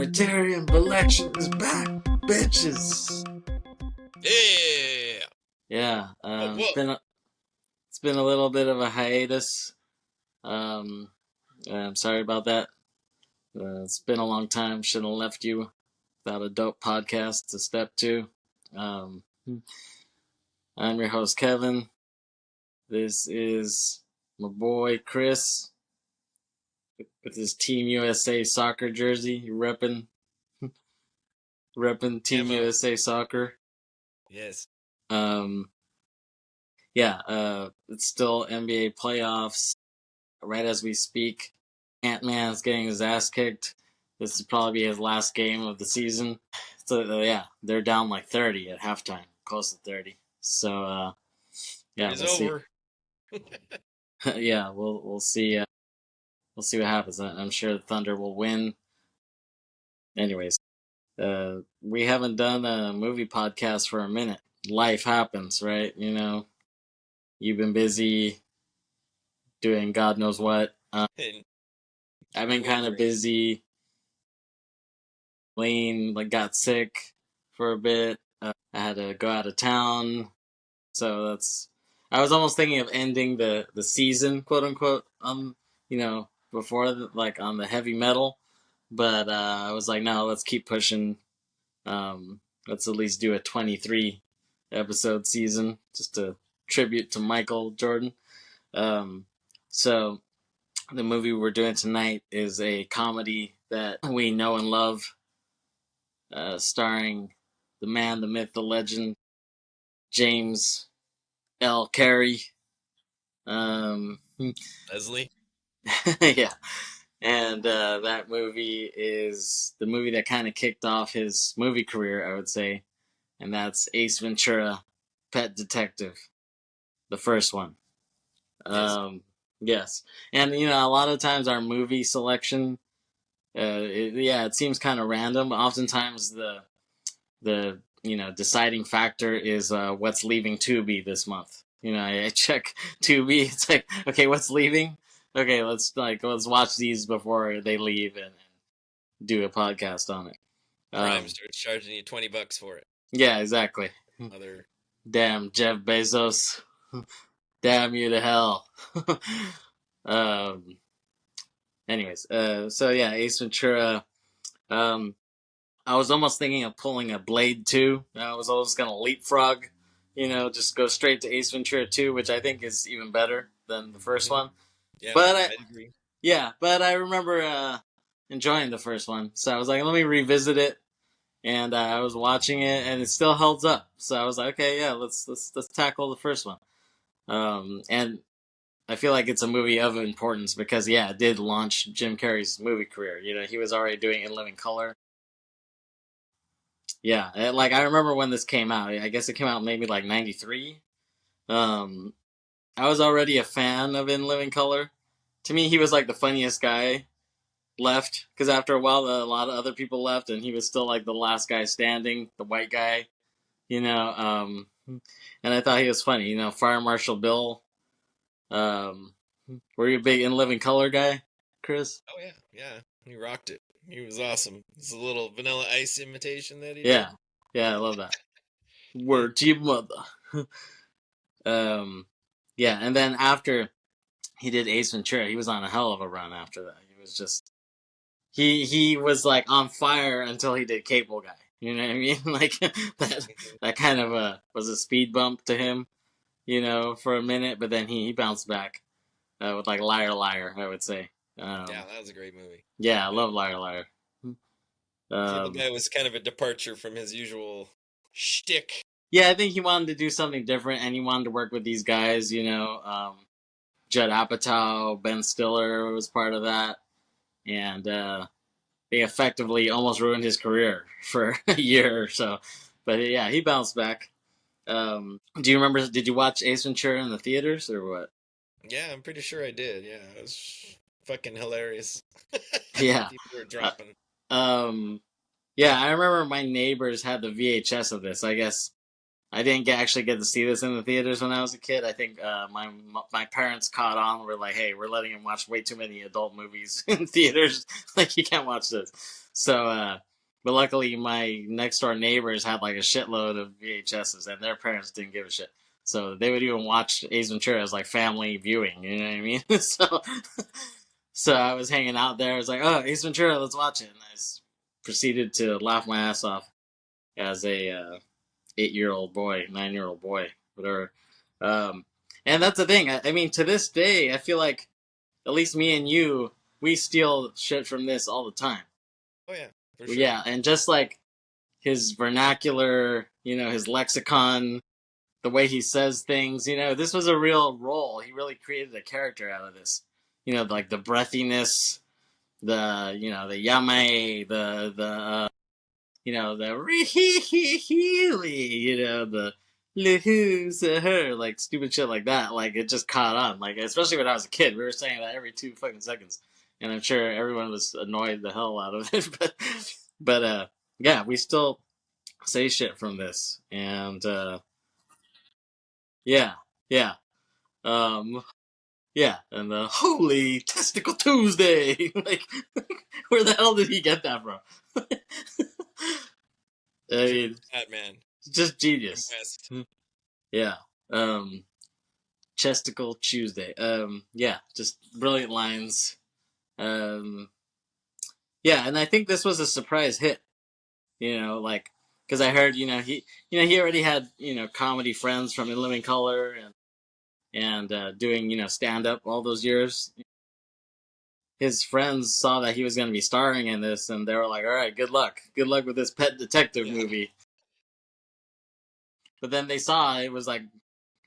Briterion Bollection is back, bitches. Yeah. Yeah, Whoa. it's been a little bit of a hiatus. I'm sorry about that. It's been a long time. Shouldn't have left you without a dope podcast to step to. Um, I'm your host Kevin. This is my boy Kris with his Team USA soccer jersey. You repping Team Camo. USA soccer. Yes. Um, it's still NBA playoffs right as we speak. Ant-Man's getting his ass kicked. This will probably be his last game of the season. So they're down like 30 at halftime, close to 30. So Party's we'll see. over. Yeah, we'll see. We'll see what happens. I'm sure the Thunder will win. Anyways, we haven't done a movie podcast for a minute. Life happens, right? You know, you've been busy doing God knows what. And I've been kind of busy. Lane got sick for a bit. I had to go out of town, so that's. I was almost thinking of ending the season, quote unquote. Before on the heavy metal, but I was like, no, let's keep pushing. Let's at least do a 23 episode season, just a tribute to Michael Jordan. So the movie we're doing tonight is a comedy that we know and love, starring the man, the myth, the legend, James L. Carrey. Leslie. Yeah. And that movie is the movie that kind of kicked off his movie career, I would say. And that's Ace Ventura, Pet Detective, the first one. Yes. Yes. And, a lot of times our movie selection, it seems kind of random. Oftentimes the deciding factor is what's leaving Tubi this month. I check Tubi. It's like, okay, what's leaving? Okay, let's watch these before they leave and do a podcast on it. Prime starts charging you $20 for it. Yeah, exactly. Other. Damn Jeff Bezos. Damn you to hell. um. Anyways, Ace Ventura. Um, I was almost thinking of pulling a Blade 2. I was almost going to leapfrog, just go straight to Ace Ventura 2, which I think is even better than the first one. Yeah, But I'd agree. Yeah, but I remember enjoying the first one. So I was like, let me revisit it. And I was watching it, and it still holds up. So I was like, okay, yeah, let's tackle the first one. And I feel like it's a movie of importance because, it did launch Jim Carrey's movie career. He was already doing In Living Color. Yeah, I remember when this came out. I guess it came out maybe like 93. Um, I was already a fan of In Living Color. To me, he was like the funniest guy left because after a while, a lot of other people left, and he was still like the last guy standing, the white guy. And I thought he was funny. Fire Marshal Bill. Were you a big In Living Color guy, Kris? Oh yeah. He rocked it. He was awesome. It's a little Vanilla Ice imitation that he Yeah, did. yeah, I love that. Word to your mother. um, yeah, and then after he did Ace Ventura, he was on a hell of a run after that. He was just he was like on fire until he did Cable Guy. You know what I mean? Like that kind of was a speed bump to him, for a minute, but then he bounced back with like Liar Liar, I would say. Yeah, that was a great movie. Yeah, I love Liar Liar. Cable Guy was kind of a departure from his usual shtick. Yeah, I think he wanted to do something different, and he wanted to work with these guys. Judd Apatow, Ben Stiller was part of that, and they effectively almost ruined his career for a year or so. But yeah, he bounced back. Do you remember? Did you watch Ace Ventura in the theaters or what? Yeah, I'm pretty sure I did. Yeah, it was fucking hilarious. Yeah. People were dropping. Yeah, I remember my neighbors had the VHS of this. I guess I didn't actually get to see this in the theaters when I was a kid. I think my parents caught on. We're like, hey, we're letting him watch way too many adult movies in theaters. Like, you can't watch this. So, but luckily, my next door neighbors had like a shitload of VHSs, and their parents didn't give a shit. So they would even watch Ace Ventura as like family viewing. You know what I mean? So I was hanging out there. I was like, oh, Ace Ventura, let's watch it. And I proceeded to laugh my ass off as a 8-year-old boy, 9-year-old boy, whatever. Um, and that's the thing. I mean, to this day, I feel like at least me and you, we steal shit from this all the time. Oh yeah, for sure. Yeah, and just like his vernacular, his lexicon, the way he says things, this was a real role. He really created a character out of this. Like the breathiness, the the yame, the the really, the who's her, like stupid shit like that. Like, it just caught on. Like, especially when I was a kid, we were saying that every 2 fucking seconds, and I'm sure everyone was annoyed the hell out of it. But yeah, we still say shit from this, and yeah, yeah, um, yeah, and the Holy Testicle Tuesday. Like, where the hell did he get that from? I mean, Batman. just genius. Yeah. Chesticle Tuesday. Yeah, just brilliant lines. Yeah, and I think this was a surprise hit. Like, because I heard, he already had, comedy friends from In Living Color and doing, stand up all those years. His friends saw that he was going to be starring in this, and they were like, "All right, good luck with this pet detective movie." But then they saw it was like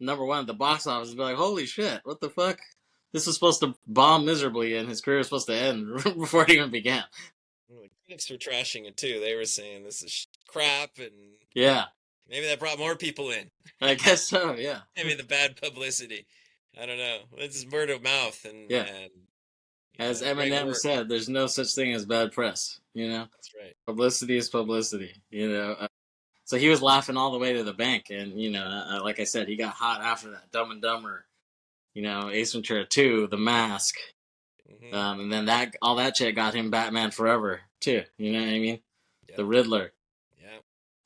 #1 at the box office and be like, holy shit, what the fuck? This was supposed to bomb miserably and his career was supposed to end before it even began. The critics were trashing it too. They were saying this is crap, and yeah, maybe that brought more people in. I guess so. Yeah, maybe the bad publicity. I don't know. This is word of mouth, and as Eminem said, there's no such thing as bad press. That's right. Publicity is publicity. So he was laughing all the way to the bank, and like I said, he got hot after that. Dumb and Dumber, Ace Ventura 2, The Mask, and then all that shit got him Batman Forever too. You know what I mean? Yep. The Riddler.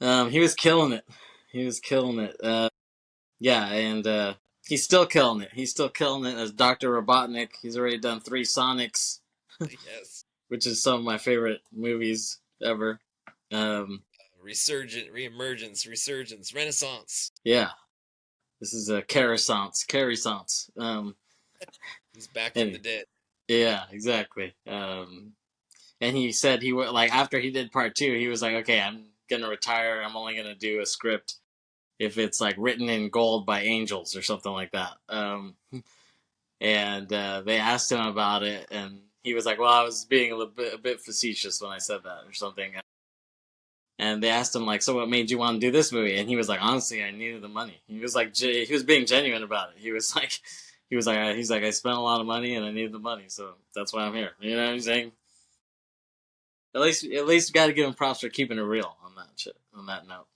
Yeah. He was killing it. Yeah, and he's still killing it. He's still killing it as Dr. Robotnik. He's already done 3 Sonics. Yes. Which is some of my favorite movies ever. Reemergence, resurgence, renaissance. Yeah. This is a Carissance. He's back from the dead. Yeah, exactly. And he said he would, like, after he did part 2, he was like, okay, I'm gonna retire. I'm only gonna do a script if it's like written in gold by angels or something like that. And they asked him about it, and he was like, well, I was being a bit facetious when I said that or something. And they asked him, like, so what made you want to do this movie? And he was like, honestly, I needed the money. He was like, he was being genuine about it. He was like, I spent a lot of money and I needed the money, so that's why I'm here. You know what I'm saying? At least you got to give him props for keeping it real on that shit. On that note,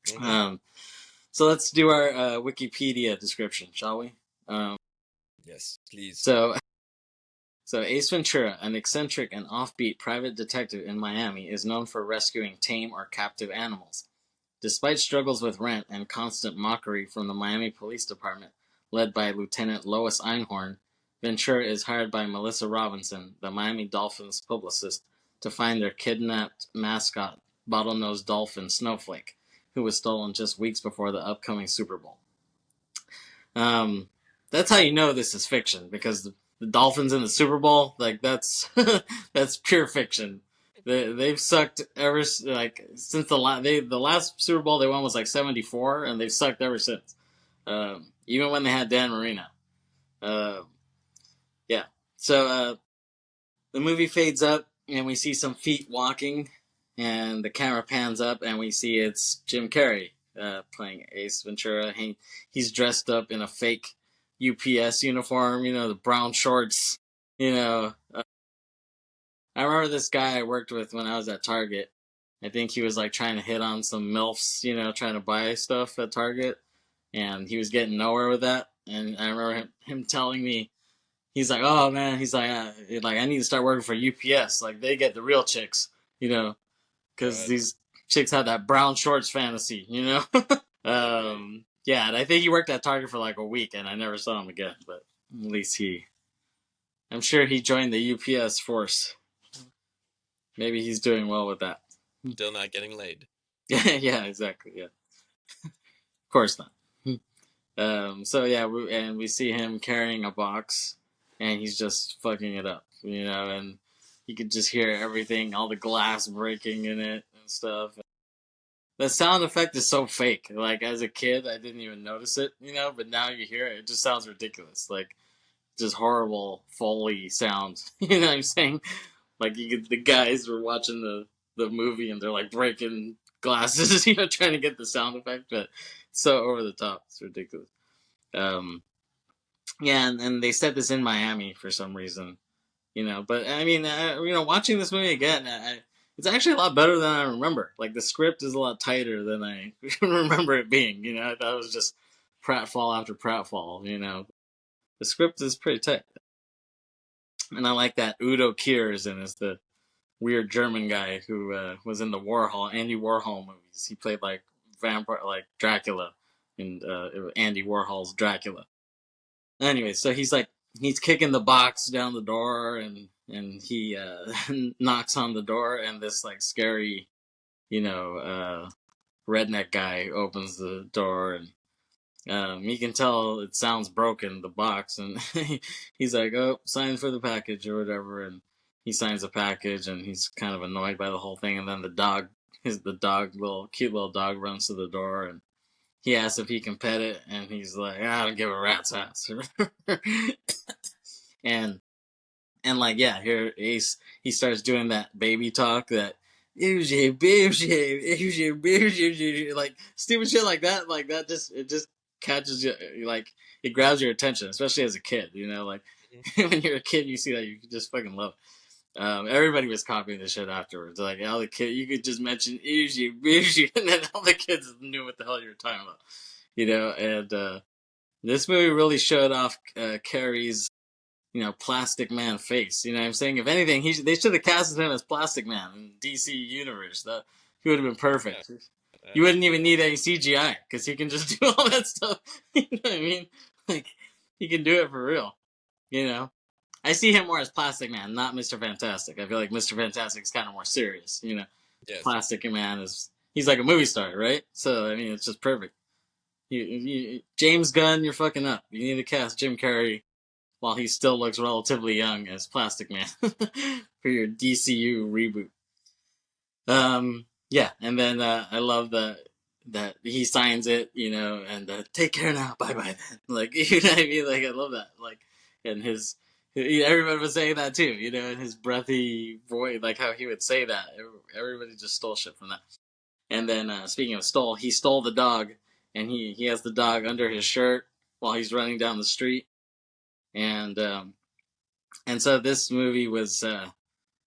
Mm-hmm. So let's do our Wikipedia description, shall we? Yes, please. So Ace Ventura, an eccentric and offbeat private detective in Miami, is known for rescuing tame or captive animals. Despite struggles with rent and constant mockery from the Miami Police Department, led by Lieutenant Lois Einhorn, Ventura is hired by Melissa Robinson, the Miami Dolphins publicist, to find their kidnapped mascot, bottlenose dolphin Snowflake, who was stolen just weeks before the upcoming Super Bowl. That's how you know this is fiction, because the Dolphins in the Super Bowl, like, that's that's pure fiction. They've sucked ever, like, since the last Super Bowl they won was like 74, and they've sucked ever since. Even when they had Dan Marino. Yeah. So the movie fades up, and we see some feet walking, and the camera pans up, and we see it's Jim Carrey playing Ace Ventura. He's dressed up in a fake UPS uniform, the brown shorts, I remember this guy I worked with when I was at Target. I think he was like trying to hit on some milfs, trying to buy stuff at Target, and he was getting nowhere with that. And I remember him telling me, he's like, "Oh man," he's like I need to start working for UPS. Like they get the real chicks, because these chicks have that brown shorts fantasy. Yeah, and I think he worked at Target for like a week, and I never saw him again. But at least I'm sure he joined the UPS force. Maybe he's doing well with that. Still not getting laid. Yeah, exactly. Yeah, of course not. So yeah, we see him carrying a box, and he's just fucking it up, and you could just hear everything, all the glass breaking in it and stuff. The sound effect is so fake. Like as a kid, I didn't even notice it, but now you hear it, it just sounds ridiculous. Like just horrible Foley sound. You know what I'm saying? Like the guys were watching the movie and they're like breaking glasses, trying to get the sound effect, but it's so over the top. It's ridiculous. Yeah, and they set this in Miami for some reason, But I mean, watching this movie again, it's actually a lot better than I remember. Like the script is a lot tighter than I remember it being. I thought it was just pratfall after pratfall. The script is pretty tight, and I like that Udo Kier is in as the weird German guy who was in the Andy Warhol movies. He played like vampire, like Dracula, in Andy Warhol's Dracula. Anyway, so he's kicking the box down the door, and he knocks on the door, and this like scary, redneck guy opens the door, and you can tell it sounds broken, the box, and he's like, "Oh, sign for the package or whatever," and he signs a package, and he's kind of annoyed by the whole thing, and then the cute little dog runs to the door, and he asks if he can pet it, and he's like, "I don't give a rat's ass." and like, yeah, here Ace, he starts doing that baby talk, that like stupid shit like that. Like that just catches you, like it grabs your attention, especially as a kid. Like when you're a kid, you see that, you just fucking love it. Everybody was copying the shit afterwards. Like all the kids, you could just mention and then all the kids knew what the hell you were talking about. And this movie really showed off Carrey's, Plastic Man face. You know what I'm saying? If anything, they should have casted him as Plastic Man in DC Universe. That he would have been perfect. You wouldn't even need any CGI because he can just do all that stuff. You know what I mean? Like he can do it for real. I see him more as Plastic Man, not Mr. Fantastic. I feel like Mr. Fantastic is kind of more serious. Yes. Plastic Man he's like a movie star, right? So I mean, it's just perfect. James Gunn, you're fucking up. You need to cast Jim Carrey while he still looks relatively young as Plastic Man for your DCU reboot. Yeah, and then I love that he signs it, and take care now, bye bye then. Like, you know what I mean? Like, I love that. Like, and everybody was saying that too, in his breathy voice, like how he would say that. Everybody just stole shit from that. And then speaking of stole, he stole the dog, and he has the dog under his shirt while he's running down the street. And so this movie was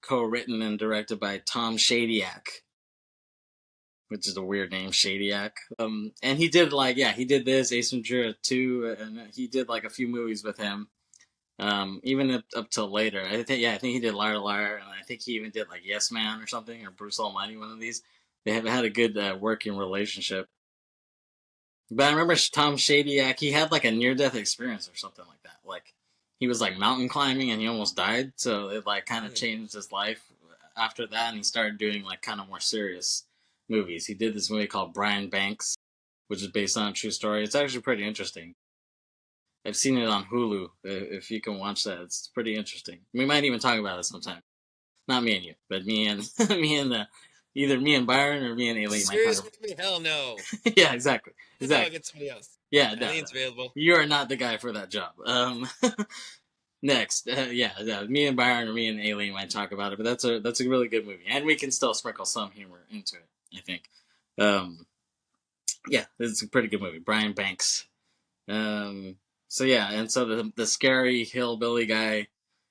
co-written and directed by Tom Shadyac, which is a weird name, Shadyac. And he did he did this, Ace Ventura 2, and he did like a few movies with him. Even up till later. I think he did Liar Liar, and I think he even did like Yes Man or something, or Bruce Almighty, one of these. They have had a good working relationship. But I remember Tom Shadyac, he had like a near-death experience or something like that. Like he was like mountain climbing and he almost died, so it like kind of changed his life after that, and he started doing like kind of more serious movies. He did this movie called Brian Banks, which is based on a true story. It's actually pretty interesting. I've seen it on Hulu. If you can watch that, it's pretty interesting. We might even talk about it sometime. Not me and you, but me and either me and Byron or me and Aileen. Seriously, hell no. Yeah, exactly. No, I'll get somebody else. Yeah, Aileen's available. You are not the guy for that job. Next, me and Byron or me and Aileen might talk about it, but that's a really good movie, and we can still sprinkle some humor into it, I think. Yeah, it's a pretty good movie. Brian Banks. So yeah, and so the scary hillbilly guy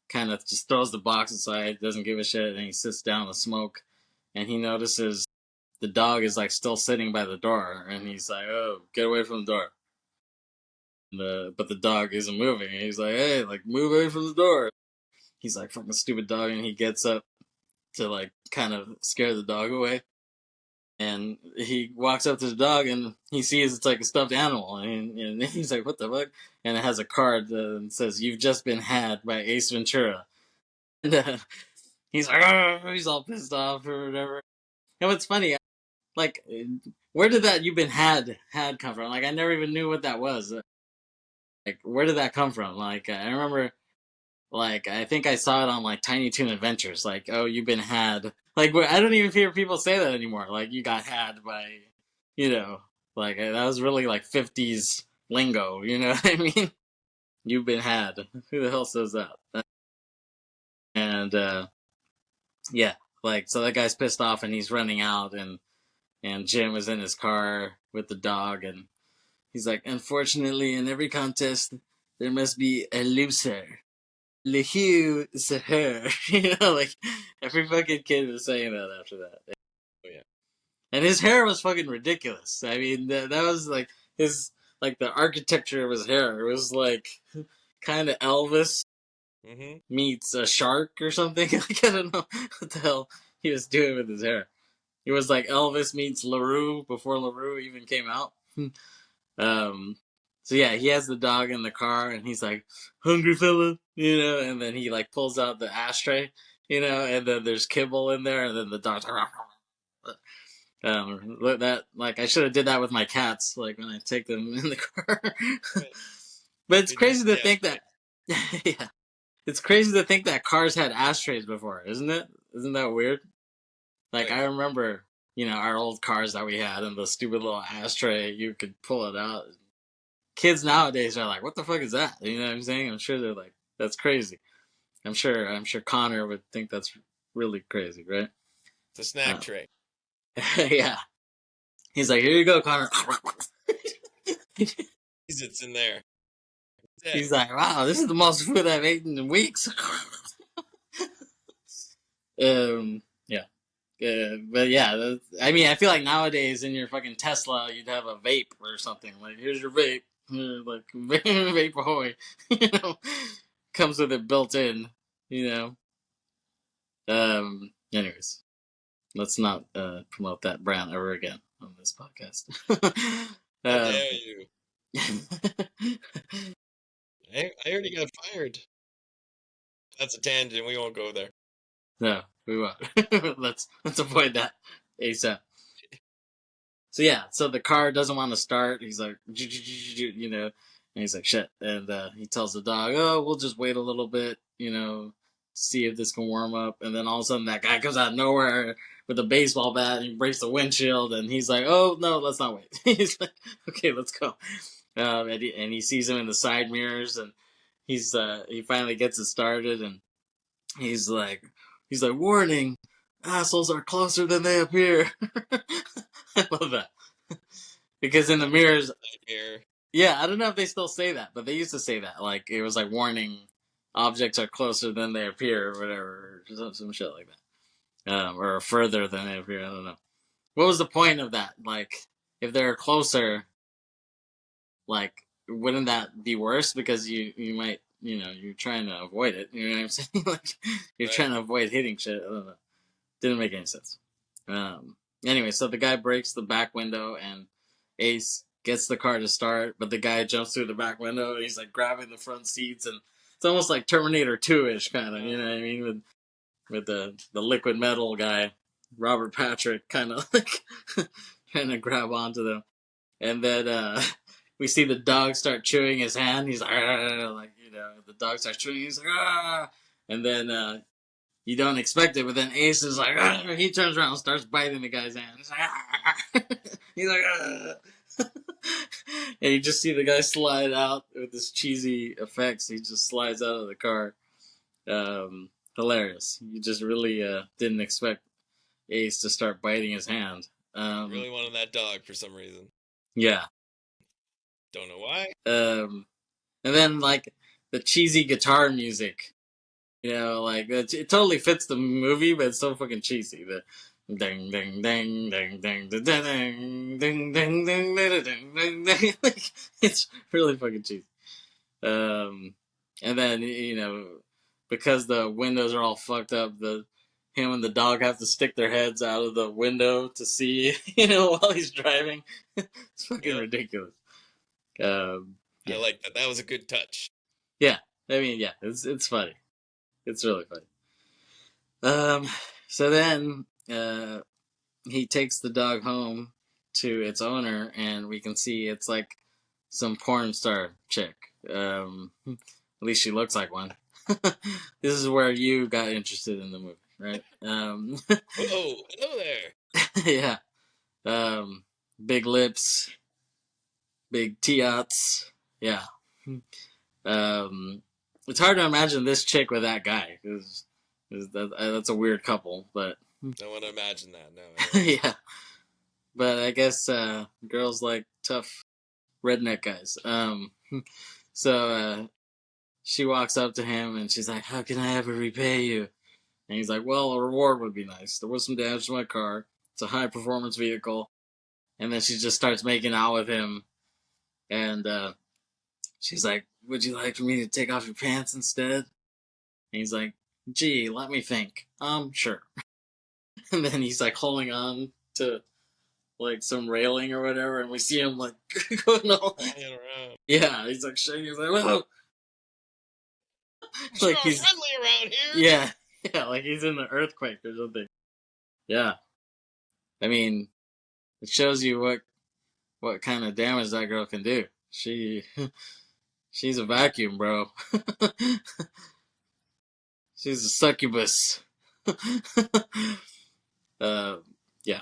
kind of just throws the box aside, doesn't give a shit, and he sits down to smoke, and he notices the dog is like still sitting by the door, and he's like, "Oh, get away from the door." But the dog isn't moving, and he's like, "Hey, like move away from the door." He's like, "Fucking stupid dog," and he gets up to like kind of scare the dog away. And he walks up to the dog and he sees it's like a stuffed animal, and he's like, "What the fuck?" And it has a card that says, "You've just been had by Ace Ventura." And he's like, "Oh," he's all pissed off or whatever. And what's funny, like, where did that "you've been had" come from? Like, I never even knew what that was. Like, where did that come from? Like, I remember, like, I think I saw it on like Tiny Toon Adventures. Like, "Oh, you've been had." Like, I don't even hear people say that anymore. Like, you got had by, you know, like that was really like 50s lingo. You know what I mean? You've been had. Who the hell says that? And yeah, like, so that guy's pissed off and he's running out, and Jim is in his car with the dog, and he's like, "Unfortunately, in every contest, there must be a loser. Le Hugh is a her." You know, like, every fucking kid was saying that after that. Oh yeah. And his hair was fucking ridiculous. I mean, that was like his, like the architecture of his hair. It was like kind of Elvis meets a shark or something. Like, I don't know what the hell he was doing with his hair. It was like Elvis meets LaRue before LaRue even came out. um, so yeah, he has the dog in the car, and he's like, "Hungry fella," you know, and then he like pulls out the ashtray, you know, and then there's kibble in there, and then the dog's that, like, I should have did that with my cats, like when I take them in the car. But it's crazy to think that, yeah, it's crazy to think that cars had ashtrays before, isn't it? Isn't that weird? Like, I remember, you know, our old cars that we had, and the stupid little ashtray, you could pull it out. Kids nowadays are like, "What the fuck is that?" You know what I'm saying? I'm sure they're like, "That's crazy." I'm sure Connor would think that's really crazy, right? It's a snack tray. Yeah. He's like, "Here you go, Connor." It's in there. He's like, "Wow, this is the most food I've eaten in weeks." Yeah. But yeah, I mean, I feel like nowadays in your fucking Tesla, you'd have a vape or something. Like, "Here's your vape." Like, vape ahoy. You know, comes with it built in, you know. Anyways, let's not promote that brand ever again on this podcast. How dare you? I already got fired. That's a tangent. We won't go there. No, we won't. let's avoid that ASAP. So yeah, so the car doesn't want to start. He's like, you know, and he's like, "Shit," and he tells the dog, "Oh, we'll just wait a little bit, you know, see if this can warm up." And then all of a sudden, that guy comes out of nowhere with a baseball bat and he breaks the windshield, and he's like, "Oh no, let's not wait." He's like, "Okay, let's go." And he sees him in the side mirrors, and he finally gets it started, and he's like, "Warning, assholes are closer than they appear." I love that. Because in the mirrors, yeah, I don't know if they still say that, but they used to say that. Like, it was like, "Warning, objects are closer than they appear," or whatever, or some shit like that. Or further than they appear, I don't know. What was the point of that? Like, if they're closer, like, wouldn't that be worse? Because you might, you know, you're trying to avoid it. You know what I'm saying? Like, you're trying to avoid hitting shit. I don't know. Didn't make any sense. Anyway, so the guy breaks the back window, and Ace gets the car to start, but the guy jumps through the back window, and he's like grabbing the front seats, and it's almost like Terminator 2-ish kind of, you know what I mean? With the liquid metal guy, Robert Patrick, kind of like trying to grab onto them. And then we see the dog start chewing his hand. He's like, you know, the dog starts chewing. He's like, "Ah!" And then you don't expect it, but then Ace is like, "Ah!" He turns around and starts biting the guy's hand. He's like, "Ah!" He's like, "Ah!" And you just see the guy slide out with this cheesy effects. He just slides out of the car. Hilarious. You just really didn't expect Ace to start biting his hand. Really wanted that dog for some reason. Yeah. Don't know why. And then, like, the cheesy guitar music. You know, like, it totally fits the movie, but it's so fucking cheesy. Ding ding ding ding ding ding ding ding ding ding ding ding. It's really fucking cheesy. And then because the windows are all fucked up, the him and the dog have to stick their heads out of the window to see, while he's driving. It's fucking Yep. ridiculous. I Yeah, like that. That was a good touch. yeah. I mean, yeah, it's funny. It's really funny. Um, so then he takes the dog home to its owner, and we can see it's like some porn star chick. At least she looks like one. This is where you got interested in the movie, right? Whoa, hello there. Yeah. Big lips, big teats. Yeah. It's hard to imagine this chick with that guy, because that's a weird couple, but I want to imagine that. No, yeah. But I guess girls like tough redneck guys. So she walks up to him and she's like, "How can I ever repay you?" And he's like, "Well, a reward would be nice. There was some damage to my car. It's a high performance vehicle." And then she just starts making out with him, and she's like, "Would you like for me to take off your pants instead?" And he's like, "Gee, let me think. Sure." And then he's like holding on to like some railing or whatever, and we see him like going all, flying around. yeah, he's like shaking. He's like, "Whoa!" Sure, Like he's, friendly around here. yeah, yeah, like he's in the earthquake or something. Yeah, I mean, it shows you what kind of damage that girl can do. She's a vacuum, bro. She's a succubus. uh, yeah.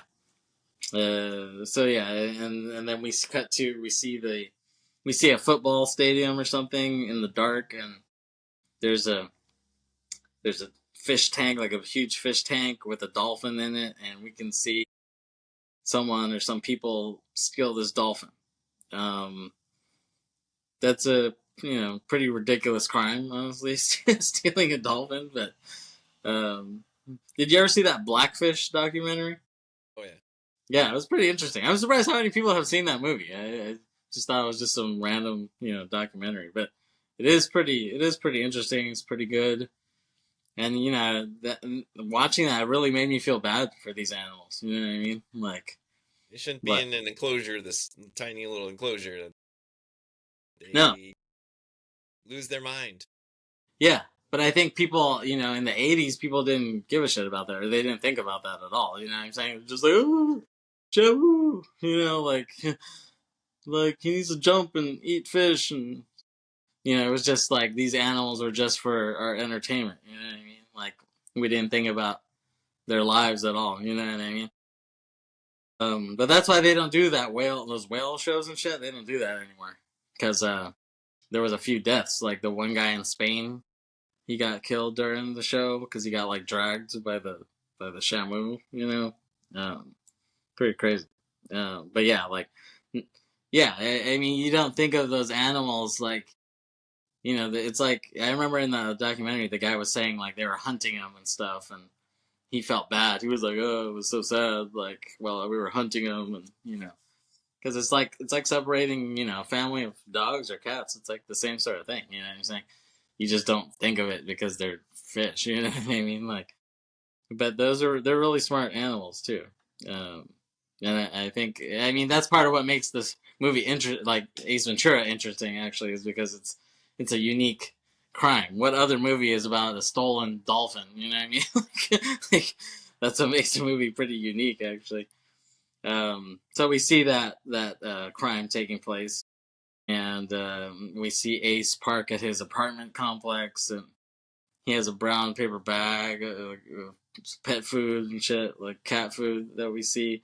So yeah, and then we cut to we see a football stadium or something in the dark, and there's a there's a fish tank, like a huge fish tank with a dolphin in it, and we can see someone or some people steal this dolphin. Um, that's a pretty ridiculous crime, honestly, stealing a dolphin. But um, did you ever see that Blackfish documentary? Oh yeah. Yeah, it was pretty interesting. I was surprised how many people have seen that movie. I just thought it was just some random documentary, but it is pretty interesting. It's pretty good, and watching that really made me feel bad for these animals. You know what I mean? Like, They shouldn't be but in an enclosure, this tiny little enclosure. no, They lose their mind. yeah, but I think people, in the '80s, people didn't give a shit about that, or they didn't think about that at all. You know what I'm saying? Just like, oh, Joe, like, like he needs to jump and eat fish, and it was just like these animals were just for our entertainment. You know what I mean? Like we didn't think about their lives at all. You know what I mean? But that's why they don't do those whale shows and shit. They don't do that anymore because there was a few deaths. Like the one guy in Spain, he got killed during the show because he got like dragged by the Shamu. Pretty crazy. But yeah, like yeah, I mean, you don't think of those animals like it's like I remember in the documentary the guy was saying like they were hunting him and stuff, and he felt bad. He was like, "Oh, it was so sad." Like, well, we were hunting him, and because it's like separating a family of dogs or cats. It's like the same sort of thing. You know what I'm saying? You just don't think of it because they're fish. You know what I mean? Like, but they're really smart animals too. Um, and I think that's part of what makes this movie like Ace Ventura interesting actually is because it's a unique crime. What other movie is about a stolen dolphin? You know what I mean? like, that's what makes the movie pretty unique actually. So we see that crime taking place, and we see Ace park at his apartment complex, and he has a brown paper bag, pet food and shit, like cat food that we see,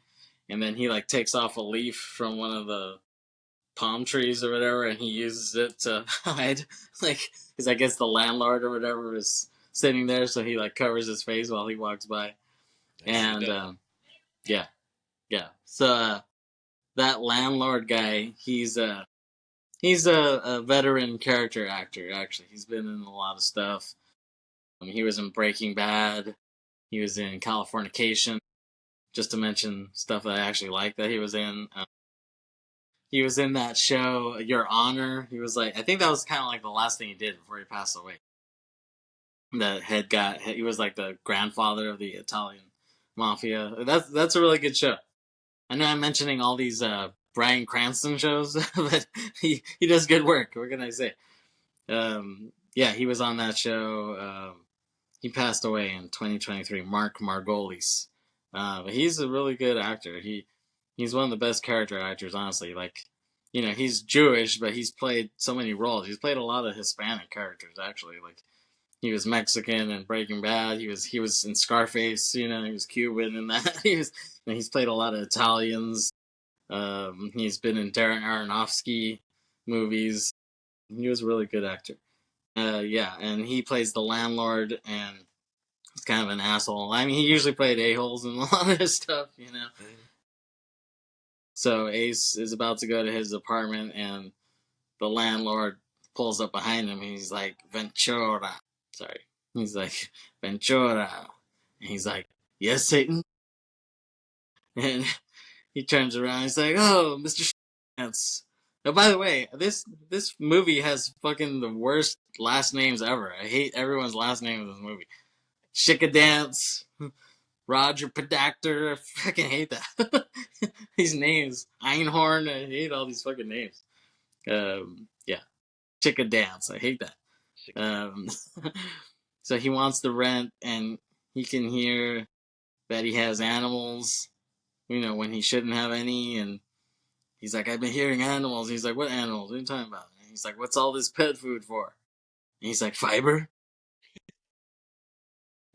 and then he like takes off a leaf from one of the palm trees or whatever, and he uses it to hide, like because I guess the landlord or whatever is sitting there, so he like covers his face while he walks by, Nicely and done. yeah, yeah. So that landlord guy, he's a veteran character actor. Actually, he's been in a lot of stuff. He was in Breaking Bad. He was in Californication. just to mention stuff that I actually like that he was in. He was in that show, Your Honor. He was like, I think that was kind of like the last thing he did before he passed away. The head guy, he was like the grandfather of the Italian mafia. That's a really good show. I know I'm mentioning all these Bryan Cranston shows, but he does good work. What can I say? Yeah, he was on that show. He passed away in 2023. Mark Margolis, but he's a really good actor. He's one of the best character actors, honestly. Like, he's Jewish, but he's played so many roles. He's played a lot of Hispanic characters, actually. Like, he was Mexican in Breaking Bad. He was in Scarface. He was Cuban in that. He's played a lot of Italians. He's been in Darren Aronofsky movies. He was a really good actor. Yeah, and he plays the landlord, and he's kind of an asshole. I mean, he usually played a-holes in a lot of his stuff. So Ace is about to go to his apartment, and the landlord pulls up behind him, and he's like, Ventura. Sorry. He's like, Ventura. And he's like, yes, Satan? And he turns around, he's like, oh, Mr. Dance. Oh, by the way, this movie has fucking the worst last names ever. I hate everyone's last name in this movie. Dance, Roger Pedactor. I fucking hate that. These names. Einhorn. I hate all these fucking names. Yeah. Dance. I hate that. So he wants the rent, and he can hear that he has animals, when he shouldn't have any, and he's like, I've been hearing animals. He's like, what animals? What are you talking about? And he's like, what's all this pet food for? And he's like, fiber?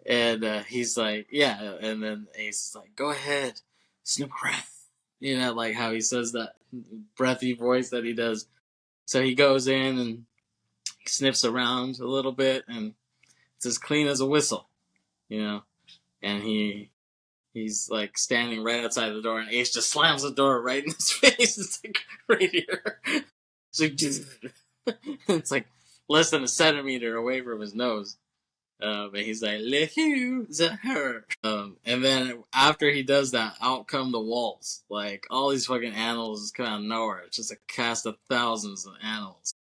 And he's like, yeah. And then Ace is like, go ahead, snoop around. Like how he says that breathy voice that he does. So he goes in and sniffs around a little bit, and it's as clean as a whistle, And he's like standing right outside the door, and Ace just slams the door right in his face. It's like right here. It's like less than a centimeter away from his nose. But he's like, her. And then after he does that, out come the wolves. Like, all these fucking animals just come out of nowhere. It's just a cast of thousands of animals.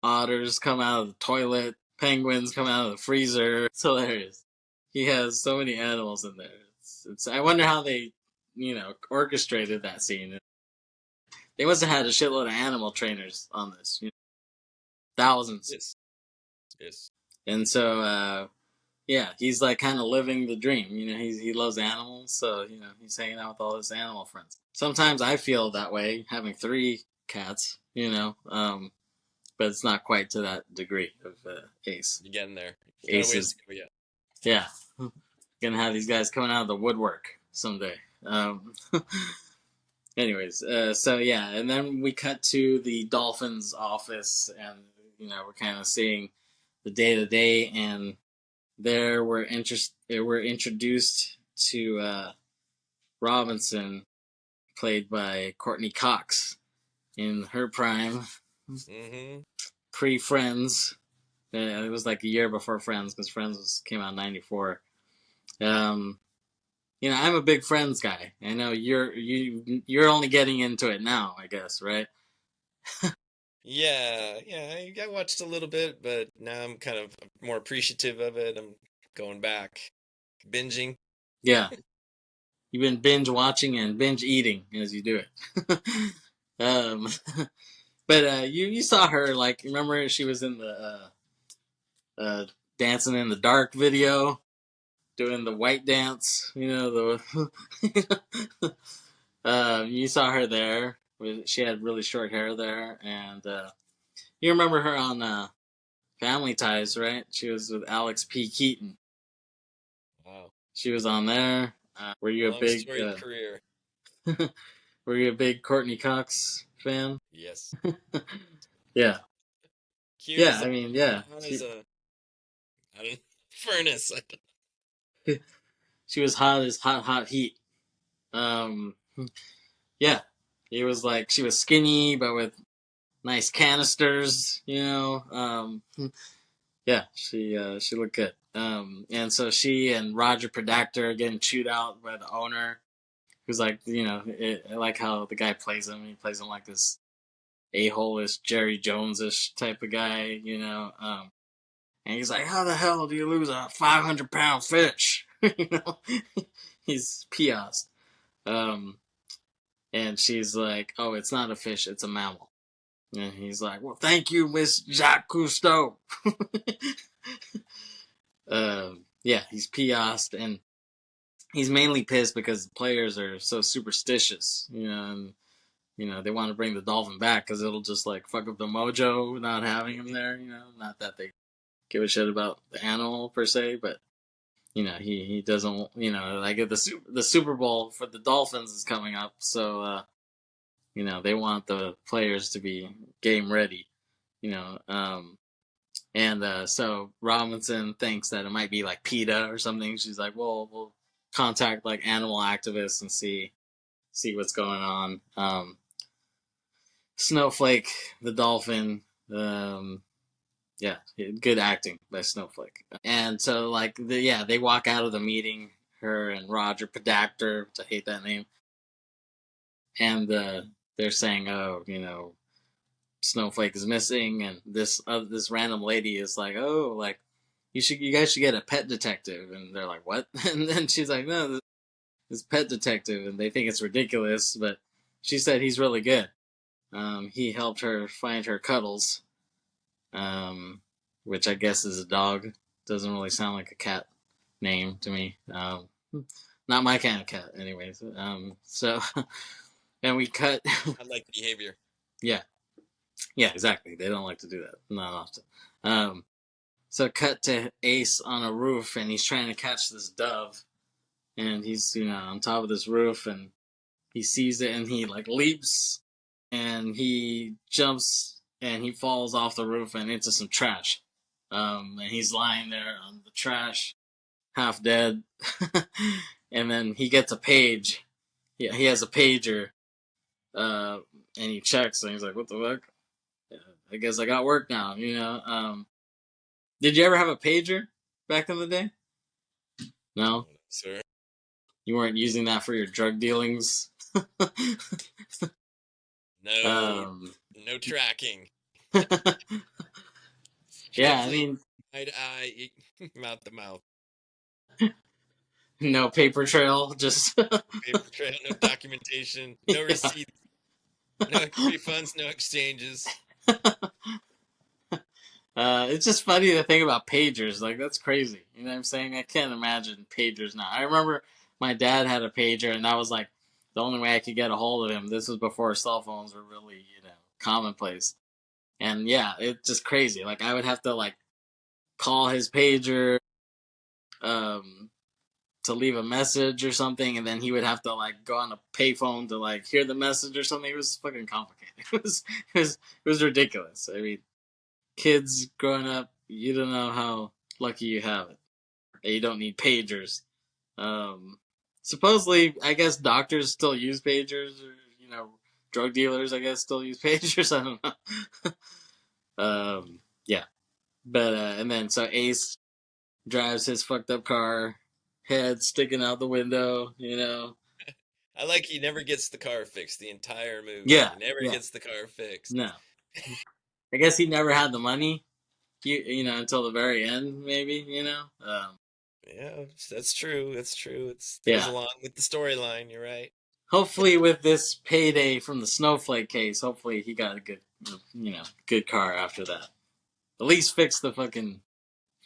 Otters come out of the toilet. Penguins come out of the freezer. It's hilarious. He has so many animals in there. I wonder how they, orchestrated that scene. They must have had a shitload of animal trainers on this. Thousands. Yes. And so, yeah, he's like kind of living the dream. He loves animals, so he's hanging out with all his animal friends. Sometimes I feel that way, having 3 cats. But it's not quite to that degree of Ace. You're getting there. Ace is, yeah, gonna have these guys coming out of the woodwork someday. Anyways, so yeah, and then we cut to the Dolphins office, and we're kind of seeing the day-to-day, and there we're introduced to Robinson, played by Courtney Cox, in her prime, pre-Friends. It was like a year before Friends, because Friends came out in '94. I'm a big Friends guy. I know you're only getting into it now, I guess, right? Yeah, I watched a little bit, but now I'm kind of more appreciative of it. I'm going back, binging. Yeah, you've been binge watching and binge eating as you do it. But you saw her, like, remember she was in the Dancing in the Dark video, doing the white dance, you saw her there. She had really short hair there, and you remember her on Family Ties, right? She was with Alex P. Keaton. Wow. She was on there. Were you a big career? Were you a big Courtney Cox fan? Yes. Yeah. Cute Yeah, I mean, yeah. I don't furnace. She was hot as hot heat. Yeah. It was like she was skinny but with nice canisters, Yeah, she looked good. And so she and Roger Predactor are getting chewed out by the owner, who's like, I like how the guy plays him. He plays him like this a-hole-ish, Jerry Jones-ish type of guy. And he's like, how the hell do you lose a 500-pound fish? He's pioused. And she's like, oh, it's not a fish, it's a mammal. And he's like, well, thank you, Miss Jacques Cousteau. Yeah, he's pioused, and he's mainly pissed because the players are so superstitious, and they want to bring the dolphin back because it'll just like fuck up the mojo not having him there. Not that they give a shit about the animal per se, but he doesn't. Like the Super Bowl for the Dolphins is coming up, so they want the players to be game ready. And so Robinson thinks that it might be like PETA or something. She's like, well, we'll contact like animal activists and see what's going on. Snowflake, the dolphin, yeah, good acting by Snowflake. And so like they walk out of the meeting, her and Roger Predactor, which I hate that name, and they're saying, oh, Snowflake is missing, and this random lady is like, oh, like you guys should get a pet detective, and they're like, what? And then she's like, no, this pet detective, and they think it's ridiculous, but she said he's really good. He helped her find her Cuddles, which I guess is a dog. Doesn't really sound like a cat name to me. Not my kind of cat, anyways. So, and we cut. I like behavior. Yeah. Yeah, exactly. They don't like to do that. Not often. So cut to Ace on a roof, and he's trying to catch this dove. And he's, on top of this roof, and he sees it, and he, like, leaps, and he jumps, and he falls off the roof and into some trash. And he's lying there on the trash, half dead. And then he gets a page. Yeah, he has a pager, and he checks, and he's like, what the fuck? I guess I got work now, Did you ever have a pager back in the day? No? Sir. You weren't using that for your drug dealings? No, no tracking. Yeah, I Strictly mean, eye to eye, mouth to mouth. no paper trail, just Paper trail, no documentation, no receipts, no refunds, no exchanges. It's just funny to think about pagers. Like, that's crazy. You know what I'm saying? I can't imagine pagers now. I remember my dad had a pager, and that was like the only way I could get a hold of him. This was before cell phones were really, commonplace. And yeah, it's just crazy. Like, I would have to like call his pager um, to leave a message or something, and then he would have to like go on a payphone to like hear the message or something. It was fucking complicated. It was ridiculous. I mean, kids growing up, you don't know how lucky you have it. You don't need pagers. Supposedly, I guess doctors still use pagers, or drug dealers, I guess, still use pagers. I don't know. Yeah, but and then so Ace drives his fucked up car, head sticking out the window. I like he never gets the car fixed the entire movie. Yeah, He never yeah. gets the car fixed. No, I guess he never had the money. Until the very end, maybe. Yeah, that's true. That's true. It goes Yeah. along with the storyline. You're right. Hopefully, with this payday from the Snowflake case, hopefully he got a good car after that. At least fix the fucking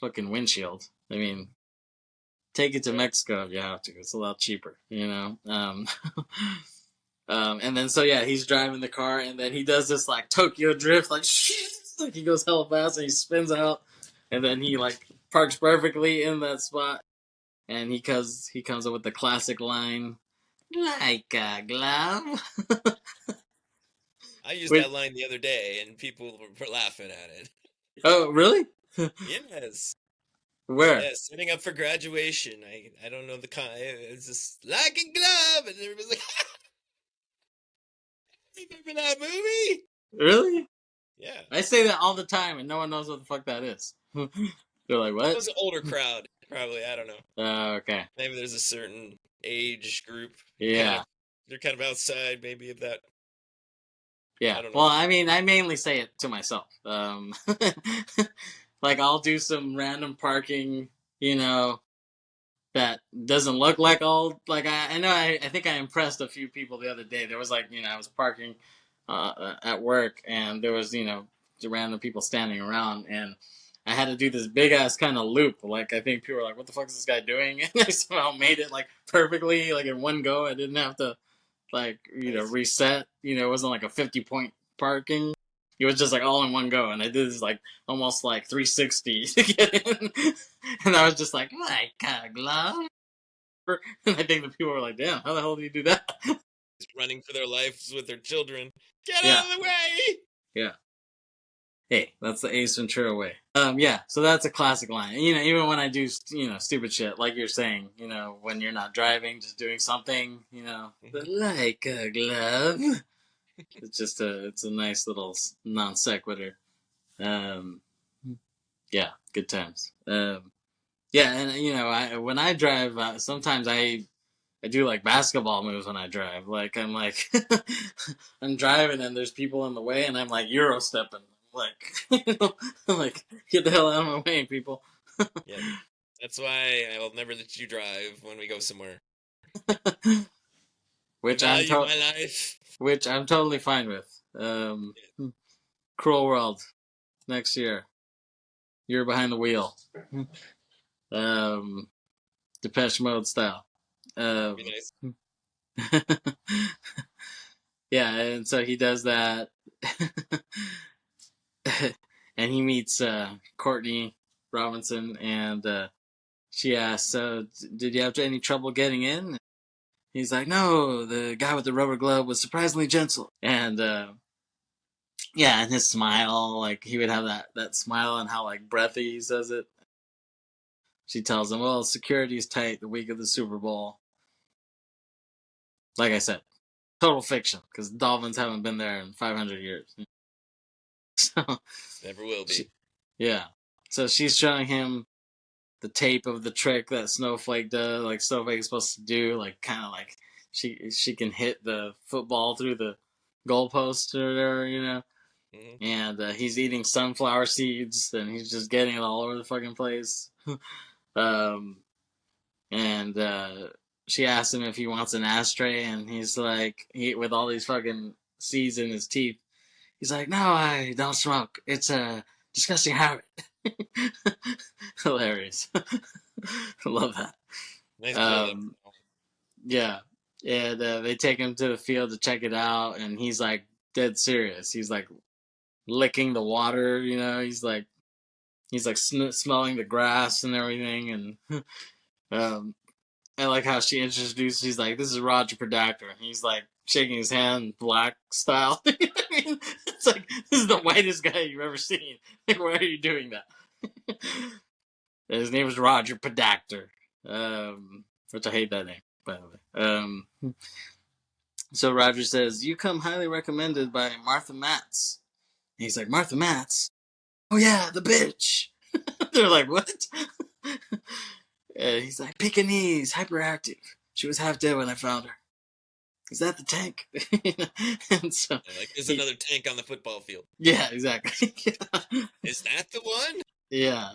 windshield. I mean, take it to Mexico if you have to. It's a lot cheaper. And then so yeah, he's driving the car, and then he does this like Tokyo drift, like he goes hella fast, and he spins out, and then he like parks perfectly in that spot, and he comes up with the classic line, like a glove. I used Which, that line the other day, and people were laughing at it. oh really? Yes. Where? Yes, setting up for graduation. I don't know the it's just like a glove, and everybody's like, remember that movie? Really? Yeah. I say that all the time, and no one knows what the fuck that is. They're like, It what? was an older crowd, probably. I don't know. Okay. Maybe there's a certain age group. Kind Yeah. of, they're kind of outside, maybe of that. Yeah. I don't know. Well, I mean, I mainly say it to myself. Like I'll do some random parking, you know, that doesn't look like all like I know I think I impressed a few people the other day. There was like, you know, I was parking at work and there was, you know, random people standing around and I had to do this big ass kind of loop. Like I think people were like, "What the fuck is this guy doing?" And I somehow made it like perfectly, like in one go. I didn't have to like, you know, Nice. reset. You know, it wasn't like a 50-point parking. It was just like all in one go, and I did this like almost like 360 to get in. And I was just like, my God, glove. And I think the people were like, "Damn, how the hell do you do that?" Just running for their lives with their children. Get Yeah, out of the way! yeah. Hey, that's the Ace Ventura way. Yeah. So that's a classic line. You know, even when I do, you know, stupid shit like you're saying, you know, when you're not driving, just doing something, you know, Mhm. like a glove. It's a nice little non sequitur. Um, yeah, good times. Yeah, and you know, when I drive, sometimes I do like basketball moves when I drive. Like I'm like I'm driving and there's people in the way, and I'm like Euro stepping. Like you know, I'm like get the hell out of my way, people. Yeah. That's why I will never let you drive when we go somewhere. I which I'm value to- my life. which I'm totally fine with. Cruel World next year. You're behind the wheel. Um, Depeche Mode style. Be Um, nice. yeah, and so he does that, and he meets Courtney Robinson, and she asks, "Did you have any trouble getting in?" He's like, "No, the guy with the rubber glove was surprisingly gentle." And yeah, and his smile, like he would have that smile and how like breathy he says it. She tells him, "Well, security's tight the week of the Super Bowl." Like I said, total fiction because the Dolphins haven't been there in 500 years. So Never will be. she, yeah. So she's showing him the tape of the trick that Snowflake does, like Snowflake is supposed to do, like kind of like she can hit the football through the goalpost or whatever, you know. Hmm. And he's eating sunflower seeds, and he's just getting it all over the fucking place. um, and she asks him if he wants an ashtray, and he's like, he with all these fucking seeds in his teeth. He's like, "No, I don't smoke. It's a disgusting habit." Hilarious. I love that. Nice build up. Um, yeah. And they take him to the field to check it out, and he's like dead serious. He's like licking the water, you know. He's like smelling the grass and everything. And I like how she introduced. He's like, "This is Roger Predactor." And he's like shaking his hand, black style. I mean, it's like this is the whitest guy you've ever seen. Like, why are you doing that? His name is Roger Predactor, which I hate that name, by the way. So Roger says, "You come highly recommended by Martha Matz." And he's like, "Martha Matz? Oh yeah, the bitch." They're like, "What?" And he's like, "Pekingese, hyperactive. She was half dead when I found her. Is that the tank?" And so, Yeah, like there's he, another tank on the football field. yeah, exactly. Is that the one? Yeah.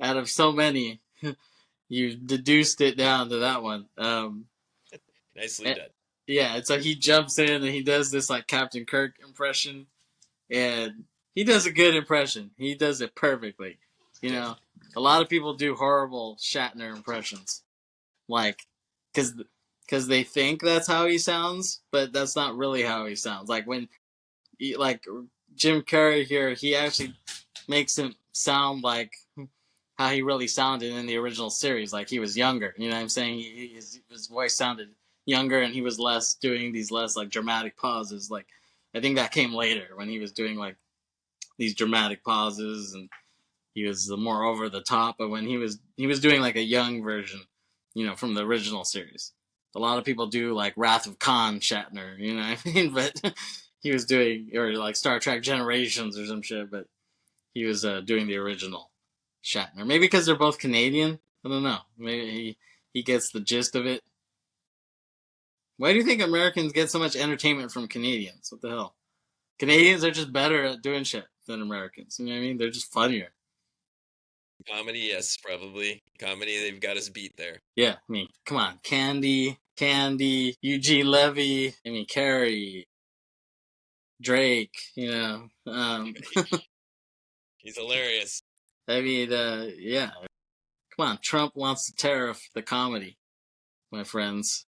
Out of so many, you deduced it down to that one. Nicely Eh, done. yeah, and so he jumps in and he does this like Captain Kirk impression, and he does a good impression. He does it perfectly. You Yeah. know, a lot of people do horrible Shatner impressions, like because they think that's how he sounds, but that's not really how he sounds. Like when like Jim Carrey here, he actually makes him sound like how he really sounded in the original series. Like he was younger. You know what I'm saying? His voice sounded younger, and he was less doing these less like dramatic pauses. Like I think that came later when he was doing like these dramatic pauses, and he was more over the top. But when he was doing like a young version, you know, from the original series. A lot of people do like Wrath of Khan Shatner, you know what I mean? But he was doing or like Star Trek Generations or some shit, but he was doing the original Shatner. Maybe because they're both Canadian. I don't know. Maybe he gets the gist of it. Why do you think Americans get so much entertainment from Canadians? What the hell? Canadians are just better at doing shit than Americans. You know what I mean? They're just funnier. Comedy, yes, probably. Comedy, they've got us beat there. Yeah, I mean, come on. Candy, Eugene Levy, I mean, Carrey, Drake, you know. He's hilarious. I mean, yeah. Come on. Trump wants to tariff the comedy, my friends.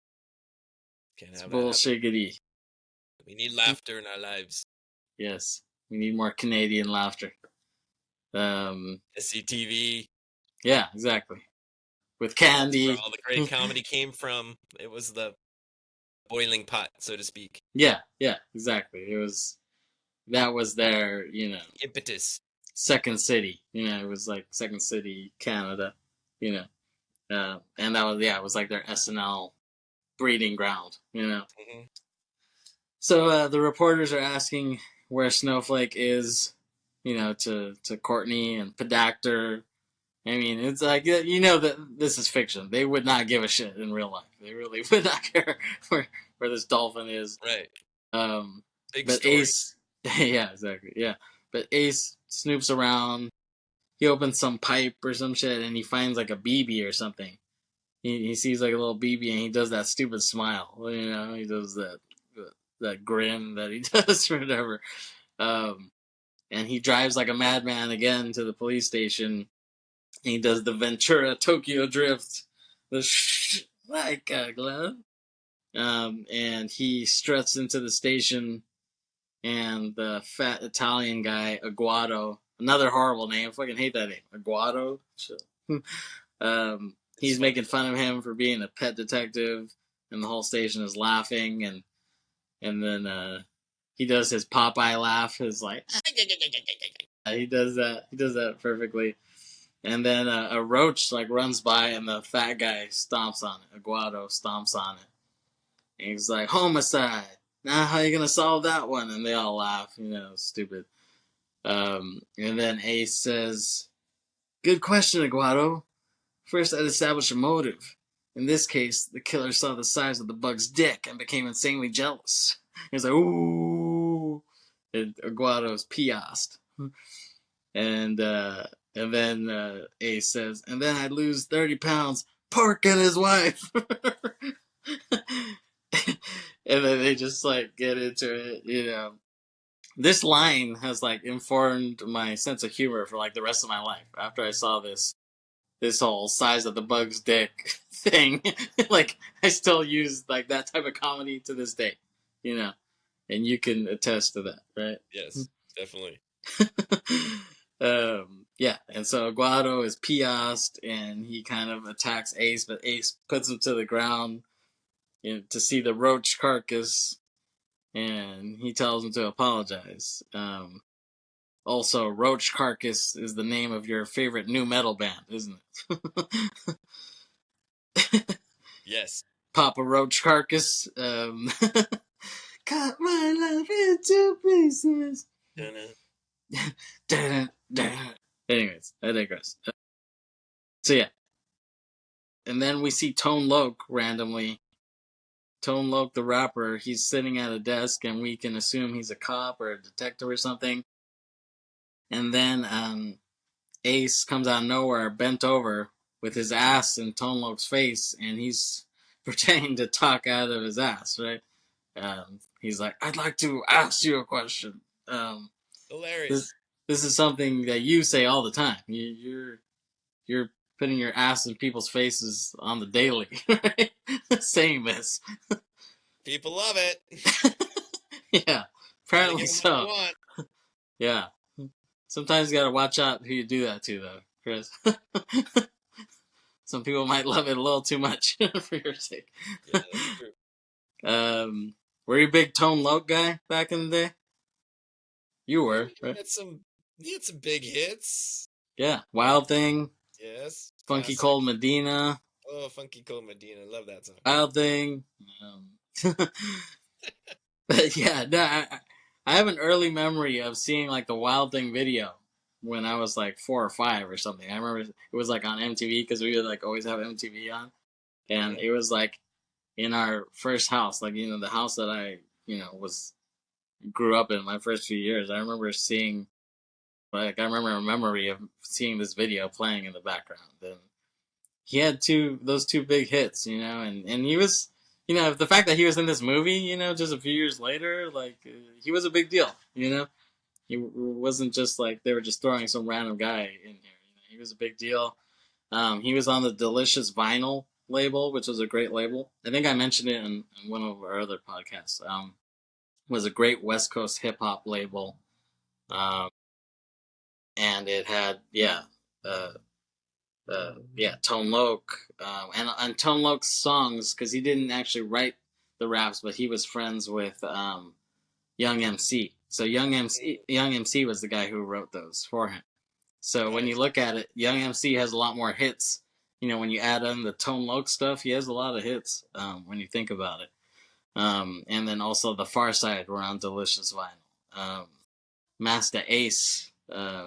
Can't It's have that happen. bullshiggity. We need laughter in our lives. Yes. We need more Canadian laughter. SCTV. Yeah, exactly. With That's candy. where all the great comedy came from. It was the boiling pot, so to speak. Yeah, exactly. That was their, Impetus. second city. It was like Second City, Canada, and that was, it was like their SNL breeding ground, Mm-hmm. So the reporters are asking where Snowflake is, to Courtney and Pedactor. I mean, it's like, that this is fiction. They would not give a shit in real life. They really would not care where this dolphin is. Right. Big But story. Ace, yeah, exactly, yeah. But Ace snoops around. He opens some pipe or some shit, and he finds like a BB or something. He sees like a little BB, and he does that stupid smile. He does that grin that he does or whatever. And he drives like a madman again to the police station. And he does the Ventura Tokyo Drift, like a glove. And he struts into the station, and the fat Italian guy, Aguado, another horrible name. I fucking hate that name. Aguado? He's making fun of him for being a pet detective, and the whole station is laughing, and then he does his Popeye laugh, his like he does that perfectly. And then a roach like runs by, and the fat guy stomps on it. Aguado stomps on it. And he's like, homicide. Now how are you gonna solve that one? And they all laugh, stupid. And then Ace says, good question, Aguado. First, I'd establish a motive. In this case, the killer saw the size of the bug's dick and became insanely jealous. He's like, ooh. And Aguado's piased. And then Ace says, and then I'd lose 30 pounds, Park and his wife. And then they just like get into it, This line has like informed my sense of humor for like the rest of my life. After I saw this whole size of the bug's dick thing, like I still use like that type of comedy to this day, and you can attest to that, right? Yes, definitely. Yeah, and so Aguado is piased, and he kind of attacks Ace, but Ace puts him to the ground, to see the roach carcass, and he tells him to apologize. Also, Roach Carcass is the name of your favorite new metal band, isn't it? Yes. Papa Roach Carcass. Cut my love into pieces. Anyways, I digress. So yeah. And then we see Tone Loc randomly. Tone Loc, the rapper, he's sitting at a desk, and we can assume he's a cop or a detective or something. And then Ace comes out of nowhere, bent over, with his ass in Tone Loc's face, and he's pretending to talk out of his ass, right? He's like, I'd like to ask you a question. Hilarious. This is something that you say all the time. You're putting your ass in people's faces on the daily, right? Saying this. People love it. Yeah, apparently so. Yeah. Sometimes you gotta watch out who you do that to, though, Kris. Some people might love it a little too much for your sake. Yeah, that's true. Were you a big Tone Loc guy back in the day? You were, right? He had some big hits. Yeah, Wild Thing. Yes. Funky Classic. Cold Medina. Oh, Funky Cold Medina. Love that song. Wild Thing. But yeah, no, I have an early memory of seeing like the Wild Thing video, when I was like 4 or 5 or something. I remember it was like on MTV because we would like always have MTV on, and Mm-hmm. it was like in our first house, like the house that I was grew up in my first few years. I remember seeing like I remember a memory of seeing this video playing in the background, and he had those two big hits, and he was. The fact that he was in this movie, just a few years later, like he was a big deal. He wasn't just like they were just throwing some random guy in here. He was a big deal. He was on the Delicious Vinyl label, which was a great label. I think I mentioned it in one of our other podcasts. It was a great West Coast hip hop label, um, and it had uh, Tone Loc, and Tone Loc's songs because he didn't actually write the raps, but he was friends with Young MC. So Young MC was the guy who wrote those for him. So when you Nice. look at it, Young MC has a lot more hits. When you add in the Tone Loc stuff, he has a lot of hits. When you think about it, and then also the Far Side were on Delicious Vinyl. Master Ace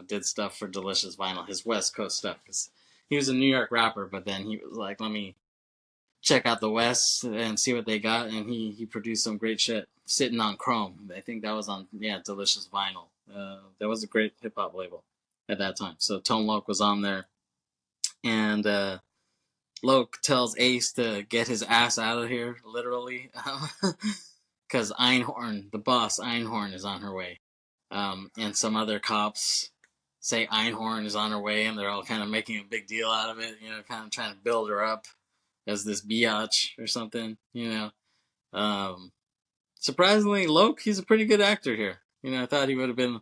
did stuff for Delicious Vinyl, his West Coast stuff, because he was a New York rapper, but then he was like, let me check out the West and see what they got, and he produced some great shit. Sitting on Chrome, I think that was on Delicious Vinyl. That was a great hip hop label at that time. So Tone Loc was on there, and Loc tells Ace to get his ass out of here, literally, because Einhorn, the boss Einhorn, is on her way, and some other cops say Einhorn is on her way, and they're all kind of making a big deal out of it, kind of trying to build her up as this biatch or something. Um, Surprisingly, Loc, he's a pretty good actor here. I thought he would have been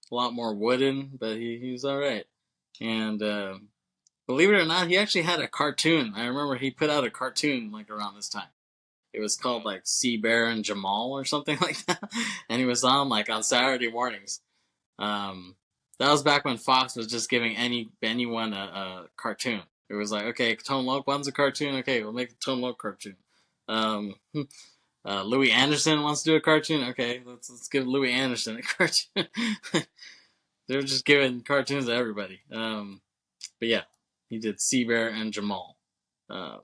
a lot more wooden, but he was all right. And believe it or not, he actually had a cartoon. I remember he put out a cartoon like around this time. It was called Wow. like Sea Bear and Jamal or something like that, and he was on like on Saturday mornings. Um, that was back when Fox was just giving anyone a cartoon. It was like, okay, Tone Loc wants a cartoon. Okay, we'll make a Tone Loc cartoon. Um, Louis Anderson wants to do a cartoon. Okay, let's give Louis Anderson a cartoon. They're just giving cartoons to everybody. But yeah, he did Sea Bear and Jamal. Uh,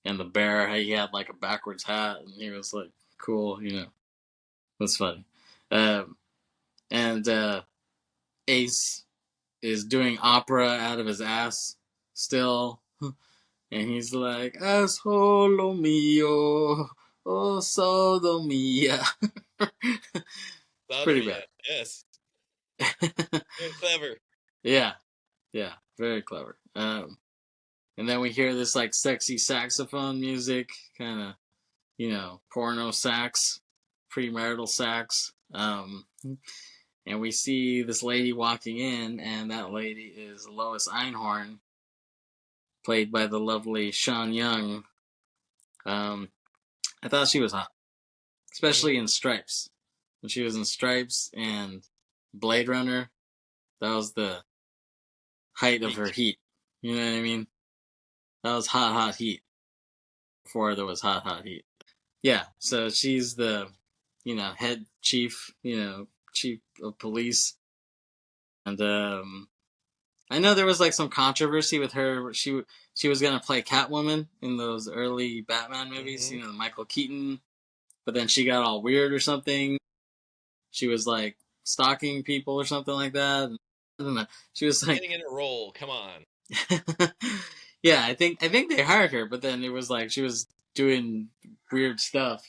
and the bear, he had like a backwards hat, and he was like cool. It was funny. Um, and Ace is doing opera out of his ass still, and he's like, "Asshole mio, oh sodomia." It's pretty Sodomia. bad. Yes. Very clever. Yeah, yeah, very clever. And then we hear this like sexy saxophone music, kind of, porno sax, premarital sax. And we see this lady walking in, and that lady is Lois Einhorn, played by the lovely Sean Young. Um, I thought she was hot, especially Mm-hmm. in Stripes. When she was in Stripes and Blade Runner, that was the height of her Peak. heat. You know what I mean? That was hot, hot heat before there was hot, hot heat. Yeah, so she's the, head chief, chief of police, and I know there was like some controversy with her. She was gonna play Catwoman in those early Batman movies, Mm-hmm. the Michael Keaton, but then she got all weird or something. She was like stalking people or something like that. I don't know. She was like, Getting in a role. Come on. yeah, I think they hired her, but then it was like she was doing weird stuff.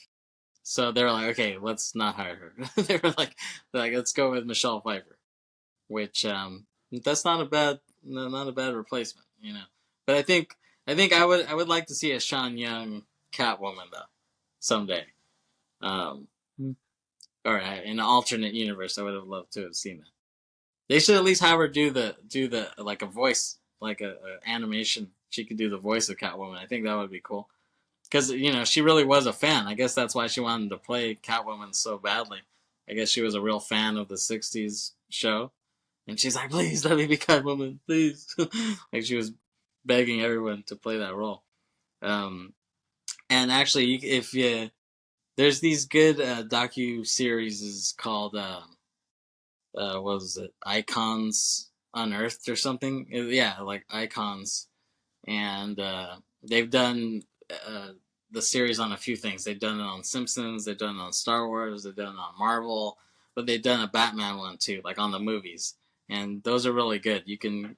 So they were like, okay, let's not hire her. They were like, let's go with Michelle Pfeiffer, which that's not a bad replacement. But I think I would like to see a Sean Young Catwoman though someday. Um, or in an alternate universe, I would have loved to have seen that. They should at least have her do the like a voice, like a animation. She could do the voice of Catwoman. I think that would be cool because she really was a fan. I guess that's why she wanted to play Catwoman so badly. I guess she was a real fan of the '60s show, and she's like, "Please let me be Catwoman, please." Like she was begging everyone to play that role. Um, and actually, if you there's these good docu series called what was it, Icons Unearthed or something? Yeah, like Icons, and they've done uh, the series on a few things. They've done it on Simpsons, they've done it on Star Wars, they've done it on Marvel, but they've done a Batman one too, like on the movies, and those are really good. You can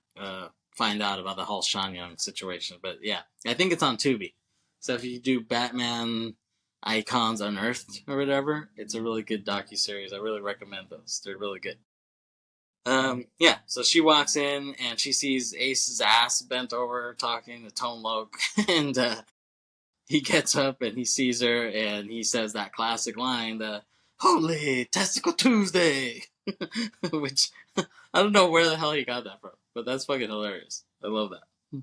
find out about the whole Sean Young situation. But yeah, I think it's on Tubi. So if you do Batman Icons Unearthed or whatever, it's a really good docu-series. I really recommend those. They're really good. Yeah, so she walks in and she sees Ace's ass bent over talking to Tone Loc, and he gets up and he sees her and he says that classic line, the "Holy Testicle Tuesday," which I don't know where the hell he got that from, but that's fucking hilarious. I love that.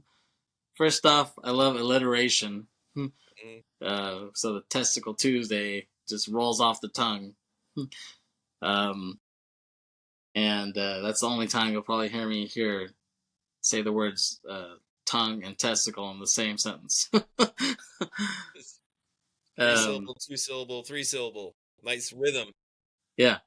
First off, I love alliteration. So the Testicle Tuesday just rolls off the tongue. Um, and that's the only time you'll probably hear me say the words tongue and testicle in the same sentence. Three syllable, two syllable, three syllable. Nice rhythm. Yeah,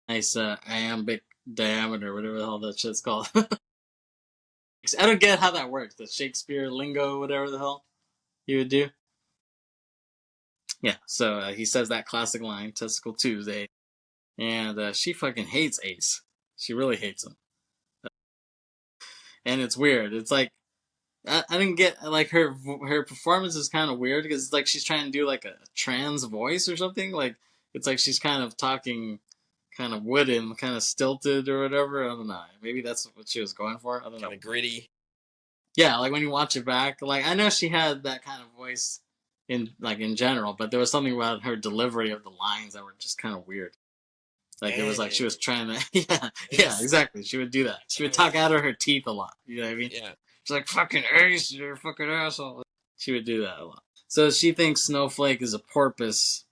nice iambic diameter, whatever the hell that shit's called. I don't get how that works. The Shakespeare lingo, whatever the hell you would do. Yeah, so he says that classic line, "Testicle Tuesday," and she fucking hates Ace. She really hates him, and it's weird. It's like I didn't get like her performance is kind of weird because it's like she's trying to do like a trans voice or something. Like it's like she's kind of talking kind of wooden, kind of stilted or whatever. I don't know. Maybe that's what she was going for. I don't know. Kind of gritty. Yeah, like when you watch it back, like I know she had that kind of voice in general, but there was something about her delivery of the lines that were just kind of weird. Like it was like she was trying to, yeah, exactly. She would do that. She would talk out of her teeth a lot. You know what I mean? Yeah. She's like, "Fucking Ace, you're a fucking asshole." She would do that a lot. So she thinks Snowflake is a porpoise,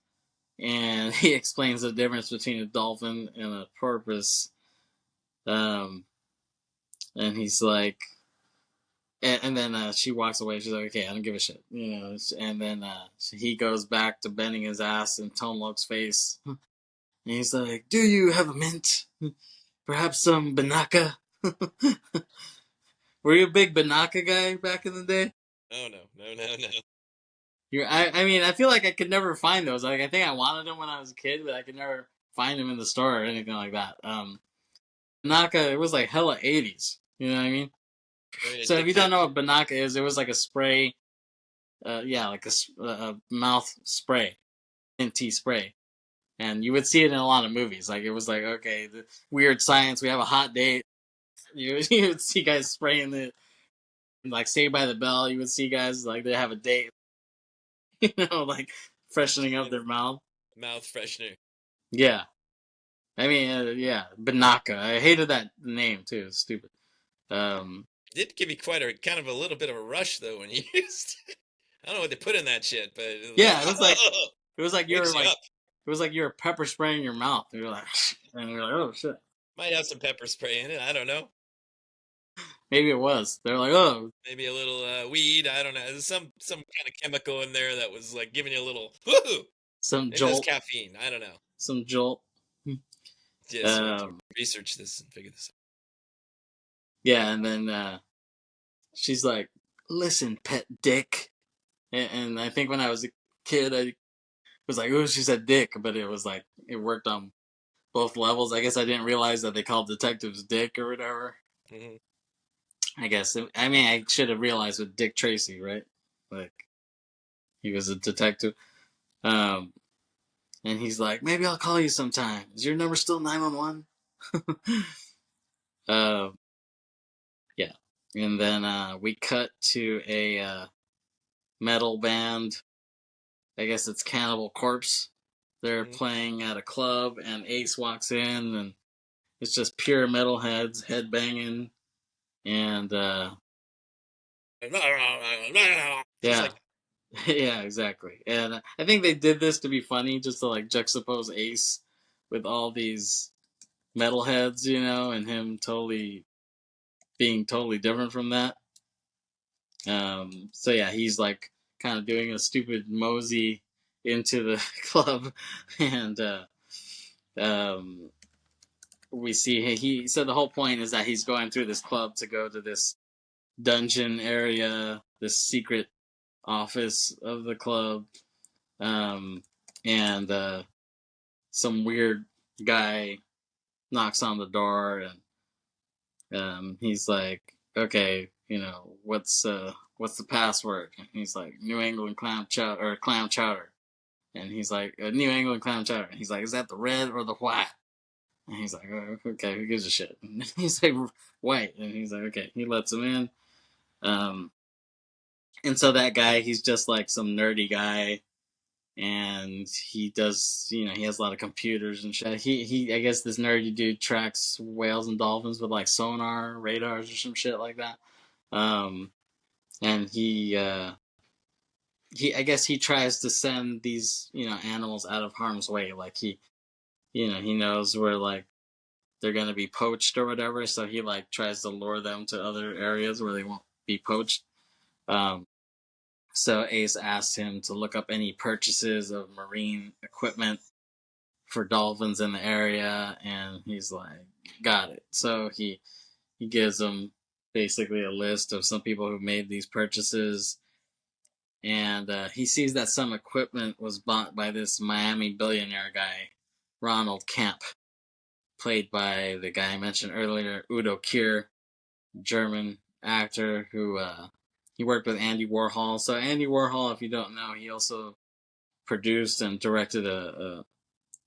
and he explains the difference between a dolphin and a porpoise. Um, and he's like, and then she walks away. She's like, "Okay, I don't give a shit," you know. And then he goes back to bending his ass in Tone Loc's face, and he's like, "Do you have a mint? Perhaps some Banaka?" Were you a big Banaka guy back in the day? Oh no. I mean, I feel like I could never find those. Like, I think I wanted them when I was a kid, but I could never find them in the store or anything like that. Banaka, it was like hella 80s. You know what I mean? So if you don't know what Banaka is, it was like a spray. Yeah, like a mouth spray, tea spray, and you would see it in a lot of movies. Like it was like, okay, the weird science. We have a hot date. You would see guys spraying the like Saved by the Bell. You would see guys like they have a date. Like freshening up their mouth. Mouth freshener. Yeah, I mean, yeah, Banaka. I hated that name too. It's stupid. It did give you quite a kind of a little bit of a rush though when you used. I don't know what they put in that shit, but yeah, it was like you were wakes you like up. it was like you were pepper spraying your mouth. And you're like, and you're like, oh shit. Might have some pepper spray in it. I don't know. Maybe it was. They're like, oh, Maybe a little weed. I don't know. There's some kind of chemical in there that was like giving you a little woohoo. some Maybe that's jolt, caffeine. I don't know. some jolt. Yes, research this and figure this out. Yeah, and then she's like, "Listen, pet dick," and I think when I was a kid, I was like, "Oh, she said dick," but it was like it worked on both levels. I guess I didn't realize that they called detectives dick or whatever. Mm-hmm. I guess I mean I should have realized with Dick Tracy, right? Like he was a detective. And he's like, "Maybe I'll call you sometime. Is your number still 911?" Yeah. And then we cut to a metal band. I guess it's Cannibal Corpse. They're playing at a club, and Ace walks in, and it's just pure metalheads headbanging, and yeah, Like, yeah, exactly. And I think they did this to be funny, just to like juxtapose Ace with all these metalheads, you know, and him totally being totally different from that. So yeah, he's like kind of doing a stupid mosey into the club, and um, we see he so the whole point is that he's going through this club to go to this dungeon area, this secret office of the club, um, and some weird guy knocks on the door, and he's like, "Okay, what's the password?" And he's like, "New England clam chowder," or "clam chowder," and he's like, "New England clam chowder." And he's like, "Is that the red or the white?" And he's like, "Oh, okay, who gives a shit?" And he's like, "White," and he's like, "Okay." He lets him in, um, and so that guy, he's just like some nerdy guy, and he does, he has a lot of computers and shit. I guess this nerdy dude tracks whales and dolphins with like sonar radars or some shit like that. Um, and I guess he tries to send these, animals out of harm's way. Like he knows where like they're gonna be poached or whatever, so he like tries to lure them to other areas where they won't be poached. Um, so Ace asks him to look up any purchases of marine equipment for dolphins in the area, and he's like, "Got it." So he gives him basically a list of some people who made these purchases, and he sees that some equipment was bought by this Miami billionaire guy, Ronald Kemp, played by the guy I mentioned earlier, Udo Kier, German actor who he worked with Andy Warhol. So Andy Warhol, if you don't know, he also produced and directed a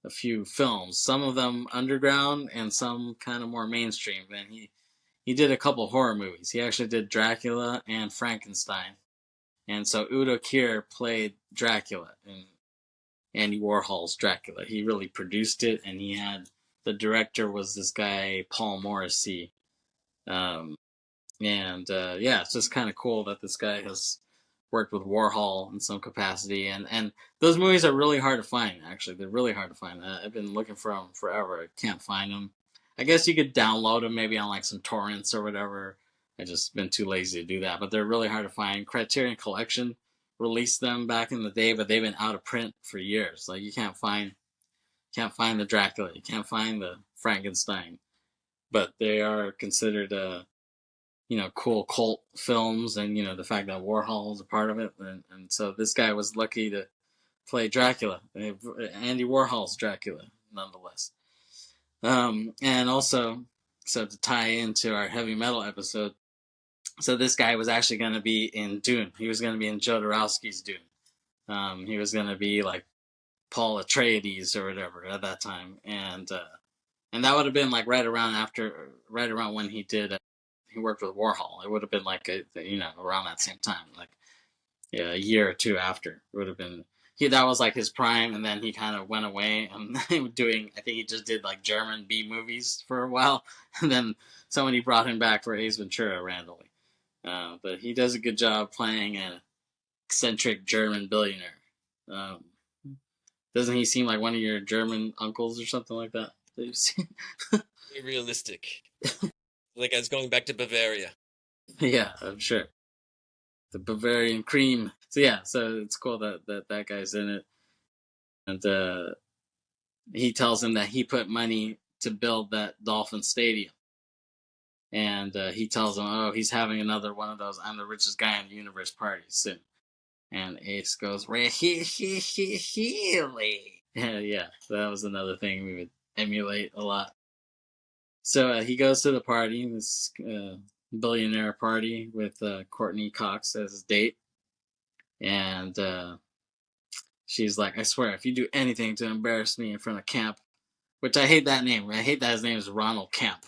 few films, some of them underground and some kind of more mainstream. And he did a couple horror movies. He actually did Dracula and Frankenstein. And so Udo Kier played Dracula in Andy Warhol's Dracula. He really produced it, and the director was this guy Paul Morrissey. Um, and yeah, it's just kind of cool that this guy has worked with Warhol in some capacity, and those movies are really hard to find. Actually, they're really hard to find. I've been looking for them forever. I can't find them. I guess you could download them maybe on like some torrents or whatever. I just been too lazy to do that, but they're really hard to find. Criterion Collection released them back in the day, but they've been out of print for years. Like you can't find the Dracula, you can't find the Frankenstein, but they are considered cool cult films, and the fact that Warhol is a part of it, and so this guy was lucky to play Dracula, Andy Warhol's Dracula, nonetheless. And also, so to tie into our heavy metal episode, so this guy was actually going to be in Dune. He was going to be in Jodorowsky's Dune. He was going to be like Paul Atreides or whatever at that time, and that would have been like right around when he did. He worked with Warhol. It would have been like around that same time, like a year or two after. It would have been that was like his prime, and then he kind of went away and doing. I think he just did like German B movies for a while, and then somebody brought him back for Ace Ventura randomly. But he does a good job playing an eccentric German billionaire. Um, doesn't he seem like one of your German uncles or something like that? Very realistic. Like I was going back to Bavaria. Yeah, I'm sure. The Bavarian cream. So yeah, so it's cool that guy's in it, and he tells him that he put money to build that Dolphin Stadium, and he tells him, oh, he's having another one of those "I'm the richest guy in the universe" parties soon. And Ace goes, really? Yeah, so that was another thing we would emulate a lot. So he goes to the party, this billionaire party with Courtney Cox as his date, and she's like, I swear, if you do anything to embarrass me in front of Camp, which I hate that name. I hate that his name is Ronald Camp.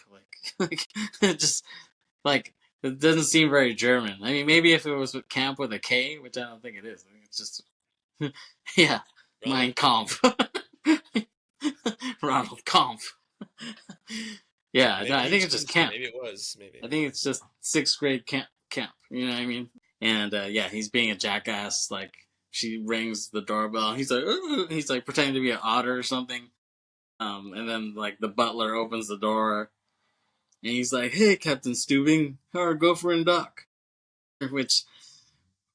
Like just like it doesn't seem very German. I mean, maybe if it was with Camp with a K, which I don't think it is. I think it's just yeah, Mein Kampf. Ronald Kampf. Yeah, no, I think it's just Camp. Maybe it was. Maybe. I think it's just sixth grade camp. You know what I mean? And yeah, he's being a jackass. Like she rings the doorbell. He's like, ooh, he's like pretending to be an otter or something. And then like the butler opens the door, and he's like, "Hey, Captain Stubing, how are Gopher and Doc?" Which,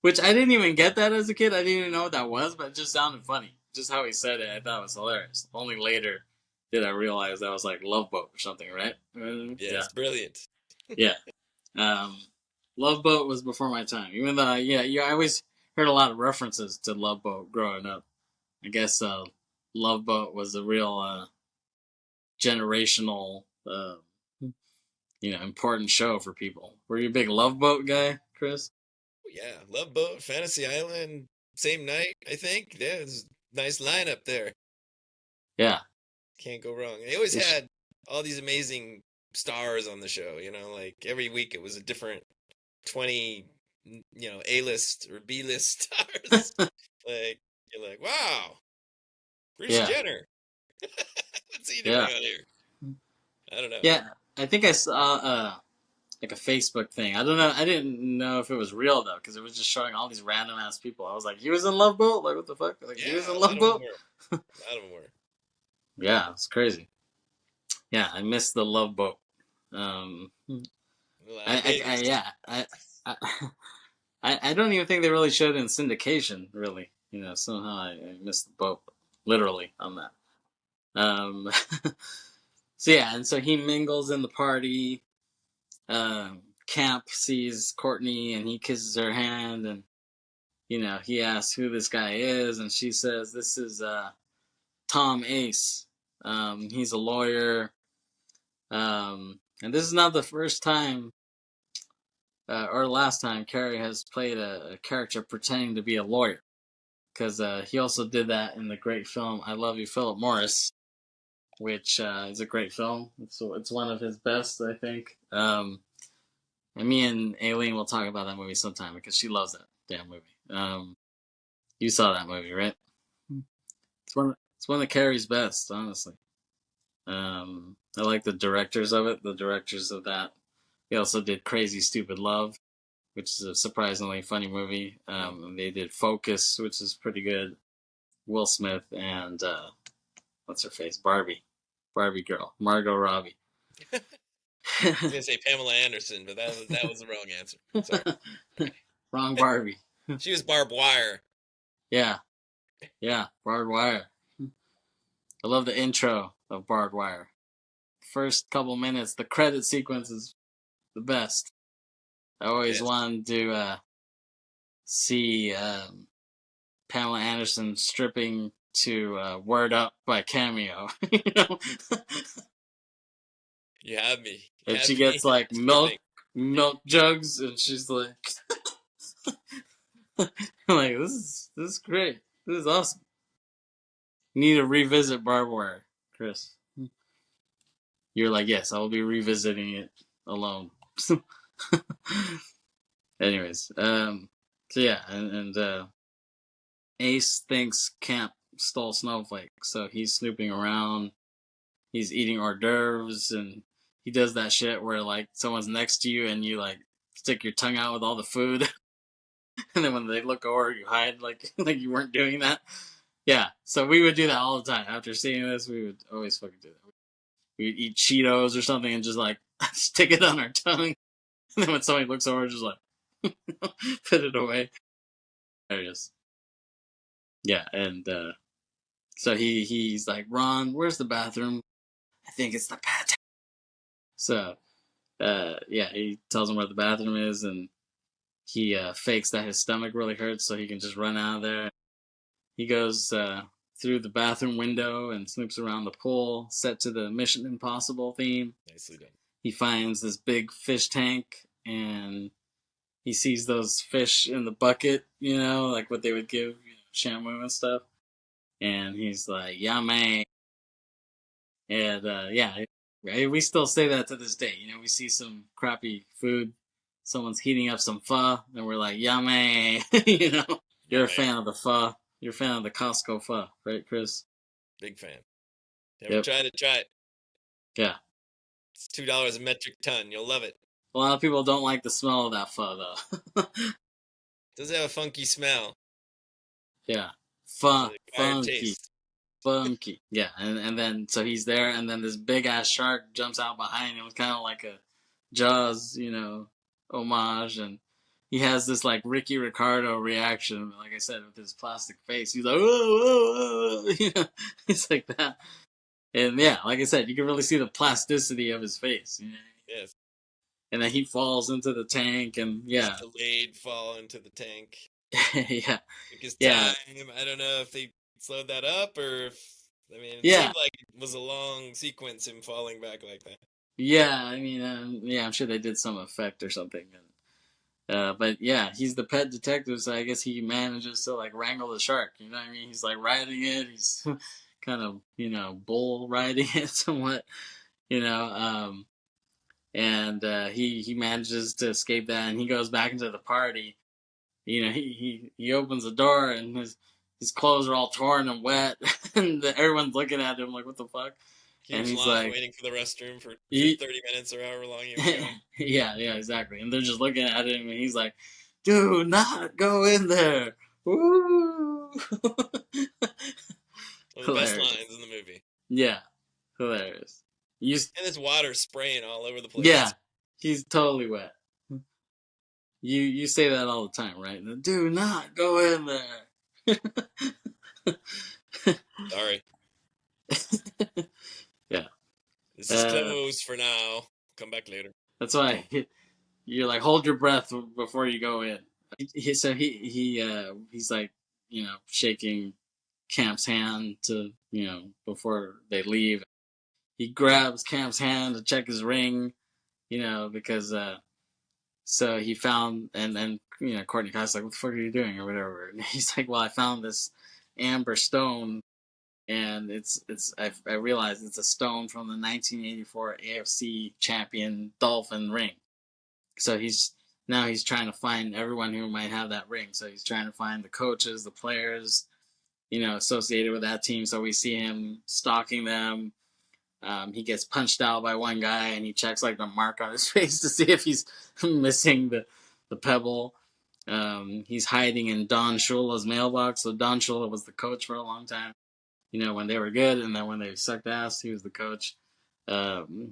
I didn't even get that as a kid. I didn't even know what that was, but it just sounded funny. Just how he said it, I thought it was hilarious. Only later did I realize that was like Love Boat or something, right? Yeah, Yes, brilliant. yeah. Um, Love Boat was before my time. Even though, yeah, I always heard a lot of references to Love Boat growing up. I guess Love Boat was a real generational, important show for people. Were you a big Love Boat guy, Kris? Yeah, Love Boat, Fantasy Island, same night, I think. Yeah, it's a nice lineup there. Yeah. Can't go wrong. They always Which, had all these amazing stars on the show, like every week it was a different 20, A-list or B-list stars. Like, you're like, wow, Bruce yeah, Jenner. What's he doing yeah, out here? I don't know. yeah. I think I saw like a Facebook thing. I don't know. I didn't know if it was real though, because it was just showing all these random ass people. I was like, he was in Love Boat. Like, what the fuck? Like, he was Yeah, in a lot Love of them Boat. were. A lot of them were. Yeah, it's crazy. Yeah, I missed the Love Boat. Um, A lot of babies. yeah, I, I don't even think they really showed it in syndication. Really, somehow I missed the boat, literally on that. Um, so yeah, and so he mingles in the party. Camp sees Courtney and he kisses her hand, and he asks who this guy is, and she says this is Tom Ace. He's a lawyer, and this is not the first time or last time Carrey has played a character pretending to be a lawyer, because he also did that in the great film I Love You, Philip Morris, which is a great film. It's one of his best, I think. And me and Aileen will talk about that movie sometime because she loves that damn movie. You saw that movie, right? It's one of Carrey's best, honestly. I like the directors of it. The directors of that. He also did Crazy Stupid Love, which is a surprisingly funny movie. They did Focus, which is pretty good. Will Smith and what's her face? Barbie girl, Margot Robbie. I was gonna say Pamela Anderson, but that was the wrong answer. Sorry. Wrong Barbie. She was Barb Wire. Yeah, yeah, Barbed Wire. I love the intro of Barbed Wire. First couple minutes, the credit sequence is the best. I always Yes. wanted to see Pamela Anderson stripping to "Word Up" by Cameo. You have me. You And have she me gets like stripping. milk jugs, and she's like, like this is great. This is awesome. You need to revisit Barbed Wire, Kris. You're like, yes, I will be revisiting it alone. Anyways, so yeah, and Ace thinks Camp stole Snowflake, so he's snooping around. He's eating hors d'oeuvres, and he does that shit where like someone's next to you and you like stick your tongue out with all the food, and then when they look over, you hide like like you weren't doing that. Yeah, so we would do that all the time. After seeing this, we would always fucking do that. We'd eat Cheetos or something and just like stick it on our tongue, and then when somebody looks over, just like put it away. There it is. Yeah, and so he's like, Ron, where's the bathroom? I think it's the bathroom. So yeah, he tells him where the bathroom is, and he fakes that his stomach really hurts so he can just run out of there. He goes through the bathroom window and snoops around the pool, set to the Mission Impossible theme. Nicely done. He finds this big fish tank, and he sees those fish in the bucket, like what they would give Shamu and stuff. And he's like, yeah, man. And yeah, we still say that to this day. We see some crappy food, someone's heating up some pho, and we're like, yummy. Yeah, You're a man. fan of the pho. You're a fan of the Costco pho, right, Kris? Big fan. Never Yep. tried it, try it. Yeah. It's $2 a metric ton. You'll love it. A lot of people don't like the smell of that pho, though. Does have a funky smell. Yeah. It's an acquired Funky. taste. Funky. Yeah, and then so he's there, and then this big ass shark jumps out behind him. It's kind of like a Jaws, homage, and he has this like Ricky Ricardo reaction, like I said, with his plastic face. He's like, whoa, whoa, whoa. It's like that. And yeah, like I said, you can really see the plasticity of his face. You know? Yes. And then he falls into the tank, and This yeah, delayed fall into the tank. yeah, Took his yeah, time. I don't know if they slowed that up or if. I mean, it yeah, seemed like it was a long sequence, him falling back like that. yeah. I mean, yeah, I'm sure they did some effect or something. But yeah, he's the pet detective, so I guess he manages to like wrangle the shark. You know what I mean? He's like riding it. He's kind of bull riding it somewhat. You know, and he manages to escape that, and he goes back into the party. He opens the door, and his clothes are all torn and wet, and everyone's looking at him like, "What the fuck?" And Huge he's line like, waiting for the restroom for he, 30 minutes or however long he was going. yeah, exactly. And they're just looking at him, and he's like, "Do not go in there." Woo! One of the best Hilarious. lines in the movie. Yeah, hilarious. You, And there's water spraying all over the yeah, place. he's totally wet. You say that all the time, right? Do not go in there. Sorry. Yeah. This is closed for now. Come back later. That's why you're like, hold your breath before you go in. He's like, shaking Camp's hand to, before they leave. He grabs Camp's hand to check his ring, because so he found, and then Courtney Cox's like, what the fuck are you doing or whatever, and he's like, well, I found this amber stone, and I realized it's a stone from the 1984 AFC champion Dolphin ring. So he's trying to find everyone who might have that ring. So he's trying to find the coaches, the players, associated with that team. So we see him stalking them. He gets punched out by one guy, and he checks like the mark on his face to see if he's missing the pebble. He's hiding in Don Shula's mailbox. So Don Shula was the coach for a long time, when they were good, and then when they sucked ass, he was the coach.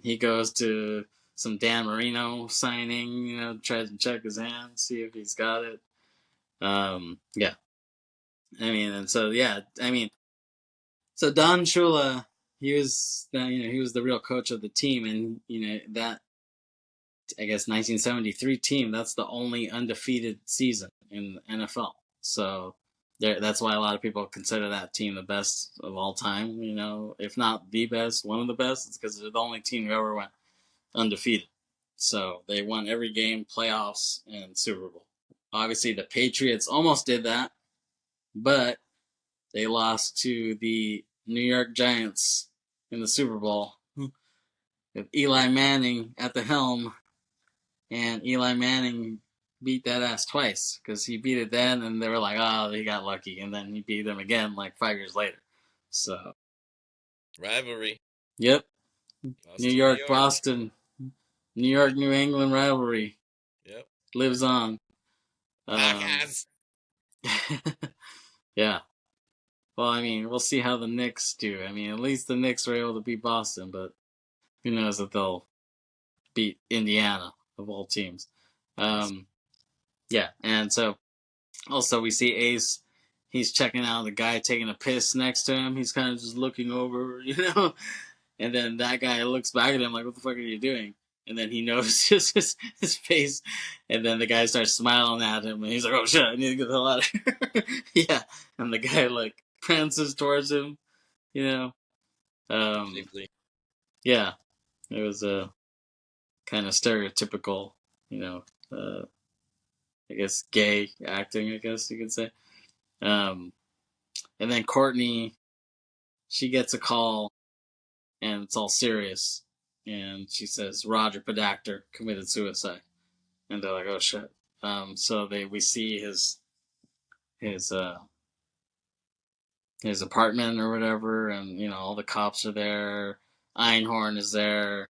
He goes to some Dan Marino signing, tries to check his hand, see if he's got it. Yeah. I mean, and so, yeah, I mean, so Don Shula, he was the real coach of the team, and, that, I guess, 1973 team, that's the only undefeated season in the NFL. So that's why a lot of people consider that team the best of all time, if not the best, one of the best. It's because they're the only team who ever went undefeated. So they won every game, playoffs, and Super Bowl. Obviously, the Patriots almost did that, but they lost to the New York Giants in the Super Bowl with Eli Manning at the helm, and Eli Manning beat that ass twice because he beat it then, and they were like, "Oh, he got lucky," and then he beat them again like 5 years later. So, Rivalry. yep, New Boston, New York, York. Boston, New York, New England rivalry Yep. lives on. Podcast. Yeah. Well, I mean, we'll see how the Knicks do. I mean, at least the Knicks were able to beat Boston, but who knows if they'll beat Indiana of all teams. Yeah, and so also we see Ace. He's checking out the guy taking a piss next to him. He's kind of just looking over, and then that guy looks back at him like, "What the fuck are you doing?" And then he notices his face, and then the guy starts smiling at him, and he's like, "Oh shit, I need to get the hell out of here." Yeah, and the guy like prances towards him, you know. Briefly. Yeah, it was a kind of stereotypical, I guess gay acting, I guess you could say. And then Courtney, she gets a call, and it's all serious, and she says Roger Podacter committed suicide, and they're like, "Oh shit!" So we see his uh his apartment or whatever, and all the cops are there. Einhorn is there.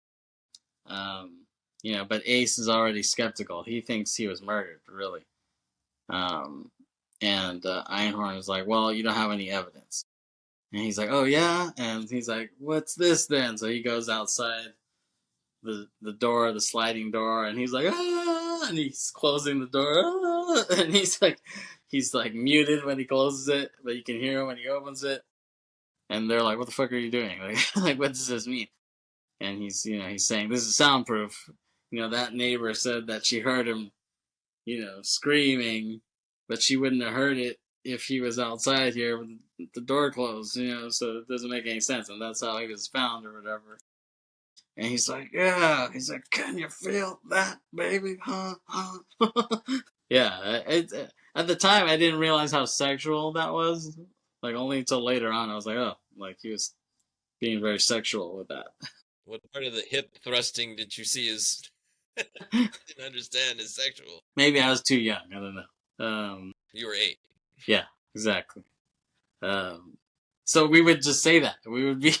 But Ace is already skeptical. He thinks he was murdered, really. Um, and Einhorn is like, "Well, you don't have any evidence." And he's like, "Oh yeah," and he's like, "What's this then?" So he goes outside the door, the sliding door, and he's like, "Ah!" And he's closing the door, "Ah!" And he's like muted when he closes it, but you can hear him when he opens it. and they're like, "What the fuck are you doing? Like what does this mean?" And he's saying, "This is soundproof." That neighbor said that she heard him, screaming, but she wouldn't have heard it if he was outside here with the door closed, so it doesn't make any sense. And that's how he was found or whatever. And he's like, yeah, he's like, can you feel that, baby? Huh? Yeah, at the time, I didn't realize how sexual that was. Like, only until later on, I was like, oh, like, he was being very sexual with that. What part of the hip thrusting did you see as didn't understand as sexual? Maybe I was too young. I don't know. You were 8. Yeah, exactly. So we would just say that. We would be,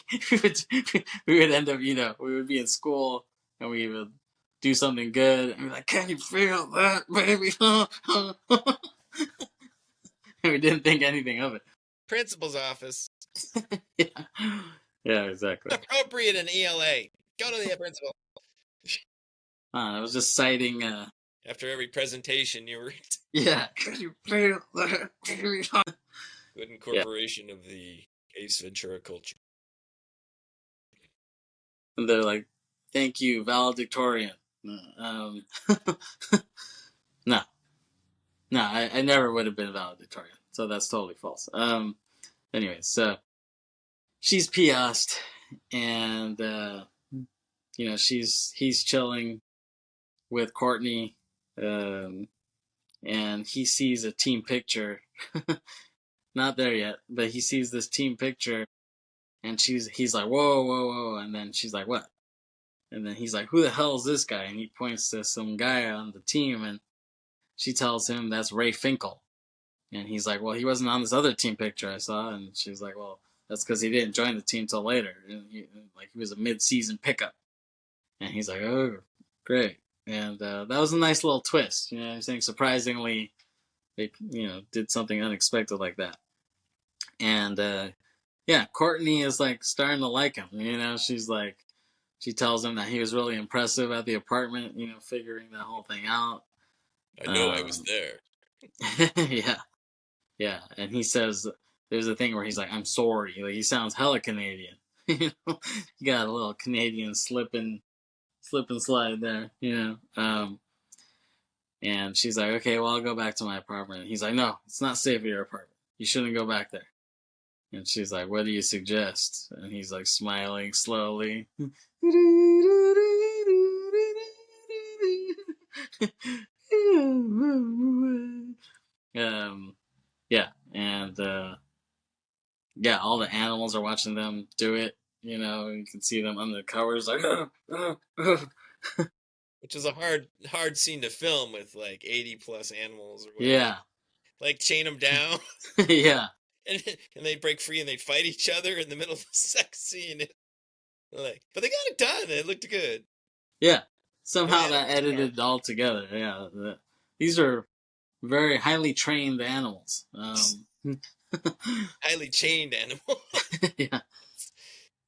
we would end up, we would be in school and we would do something good and be like, can you feel that, baby? And we didn't think anything of it. Principal's office. Yeah. Yeah, exactly. Appropriate in ELA. Go to the principal. I was just citing. After every presentation, you were Yeah. Can you feel that, baby? good incorporation of the Ace Ventura culture. And they're like, thank you, valedictorian. No. No, I never would have been valedictorian. So that's totally false. Anyway, so she's Piast, and he's chilling with Courtney, and he sees a team picture. Not there yet, but he sees this team picture, and he's like, whoa, whoa, whoa, and then she's like, what? And then he's like, who the hell is this guy? And he points to some guy on the team, and she tells him that's Ray Finkel. And he's like, well, he wasn't on this other team picture I saw. And she's like, well, that's because he didn't join the team till later. He was a mid-season pickup. And he's like, oh, great. And that was a nice little twist. I'm saying, surprisingly, they did something unexpected like that. And Courtney is like starting to like him. She's like, she tells him that he was really impressive at the apartment, figuring that whole thing out. I know I was there. Yeah. Yeah. And he says, there's a thing where he's like, I'm sorry. Like, he sounds hella Canadian. You got a little Canadian slip and slide there, and she's like, okay, well, I'll go back to my apartment. And he's like, no, it's not safe at your apartment. You shouldn't go back there. And she's like, what do you suggest? And he's like smiling slowly. Yeah, and all the animals are watching them do it. You can see them under the covers, like, which is a hard scene to film with like 80 plus animals or whatever. Yeah. Like chain them down. Yeah. And they break free and they fight each other in the middle of the sex scene. But they got it done. It looked good. Yeah. Somehow that edited all together. Yeah. These are very highly trained animals. Highly chained animals. Yeah.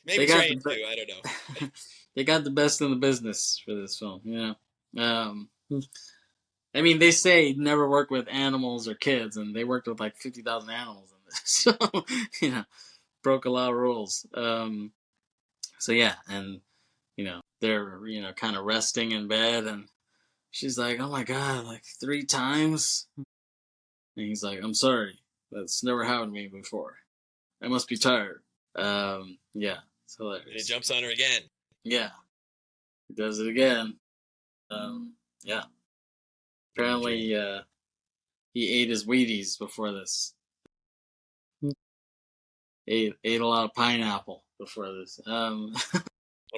Maybe trained too. I don't know. They got the best in the business for this film. I mean, they say never work with animals or kids, and they worked with like 50,000 animals in this. So, broke a lot of rules. So yeah, and they're kind of resting in bed, and she's like, "Oh my god, like 3 times," and he's like, "I'm sorry, that's never happened to me before. I must be tired." Yeah, it's hilarious. And he jumps on her again. Yeah, he does it again. Yeah. Apparently, he ate his Wheaties before this. Ate a lot of pineapple before this. A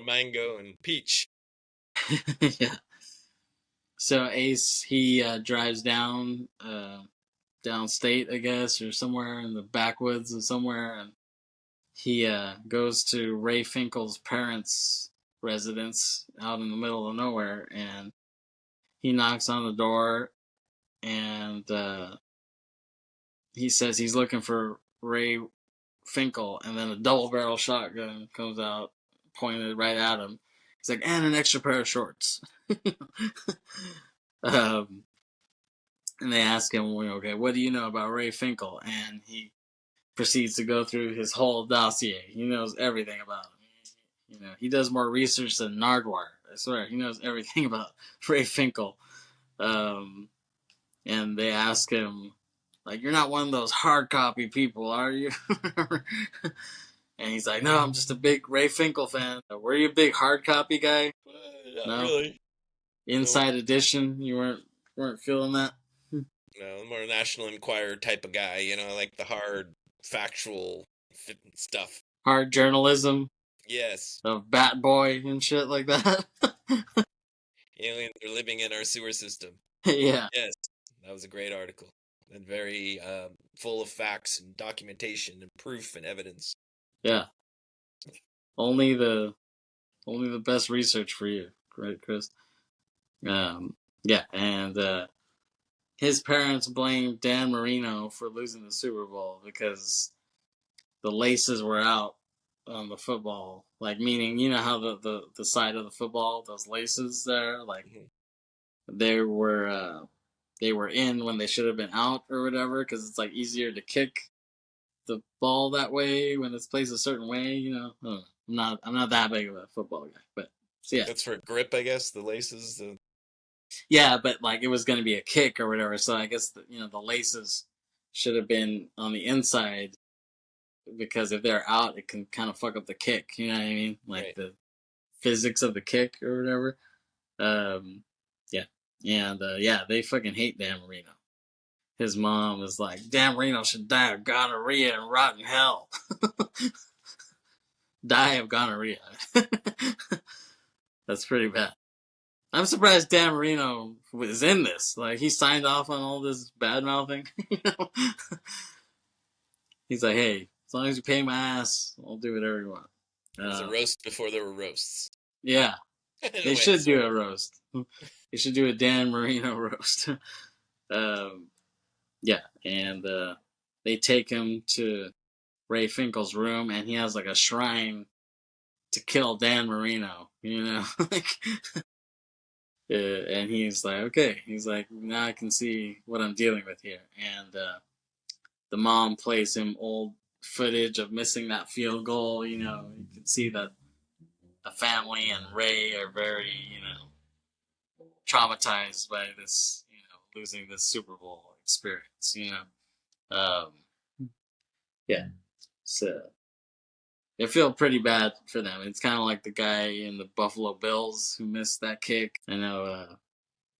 mango and peach. Yeah. So Ace, he drives downstate, I guess, or somewhere in the backwoods or somewhere, and he goes to Ray Finkel's parents' residence out in the middle of nowhere, and he knocks on the door, and he says he's looking for Ray Finkel, and then a double-barrel shotgun comes out, pointed right at him. He's like, and an extra pair of shorts. And they ask him, okay, what do you know about Ray Finkel? And he proceeds to go through his whole dossier. He knows everything about him. He does more research than Nardwuar. I swear, he knows everything about Ray Finkel. And they ask him, like, "You're not one of those hard copy people, are you?" And he's like, "No, I'm just a big Ray Finkel fan." Were you a big hard copy guy? Not No. really. Inside edition, you weren't feeling that. No, more National Enquirer type of guy. Like the hard factual stuff. Hard journalism Yes. of Bat Boy and shit like that. Aliens are living in our sewer system. Yeah. Yes, that was a great article and very full of facts and documentation and proof and evidence. Yeah. Only the best research for you, right, Kris? Yeah, and his parents blamed Dan Marino for losing the Super Bowl because the laces were out on the football. Like, meaning, you know how the side of the football, those laces there, like, they were in when they should have been out or whatever, because it's like easier to kick the ball that way when it's placed a certain way. I'm not that big of a football guy, but so yeah. That's for grip, I guess. The laces. Yeah, but like it was going to be a kick or whatever, so I guess the laces should have been on the inside, because if they're out, it can kind of fuck up the kick. You know what I mean? Like Right. the physics of the kick or whatever. Yeah, and yeah, they fucking hate Dan Marino. His mom was like, "Dan Marino should die of gonorrhea and rot in hell." Die of gonorrhea. That's pretty bad. I'm surprised Dan Marino was in this. Like, he signed off on all this bad mouthing. He's like, "Hey, as long as you pay my ass, I'll do whatever you want." It was a roast before there were roasts. Yeah, they should do a roast. They should do a Dan Marino roast. Yeah, and they take him to Ray Finkel's room, and he has like a shrine to kill Dan Marino. Like, and he's like, "Okay." He's like, "Now I can see what I'm dealing with here." And the mom plays him old footage of missing that field goal. You can see that the family and Ray are very, traumatized by this, losing this Super Bowl experience. Yeah. So I feel pretty bad for them. It's kind of like the guy in the Buffalo Bills who missed that kick. I know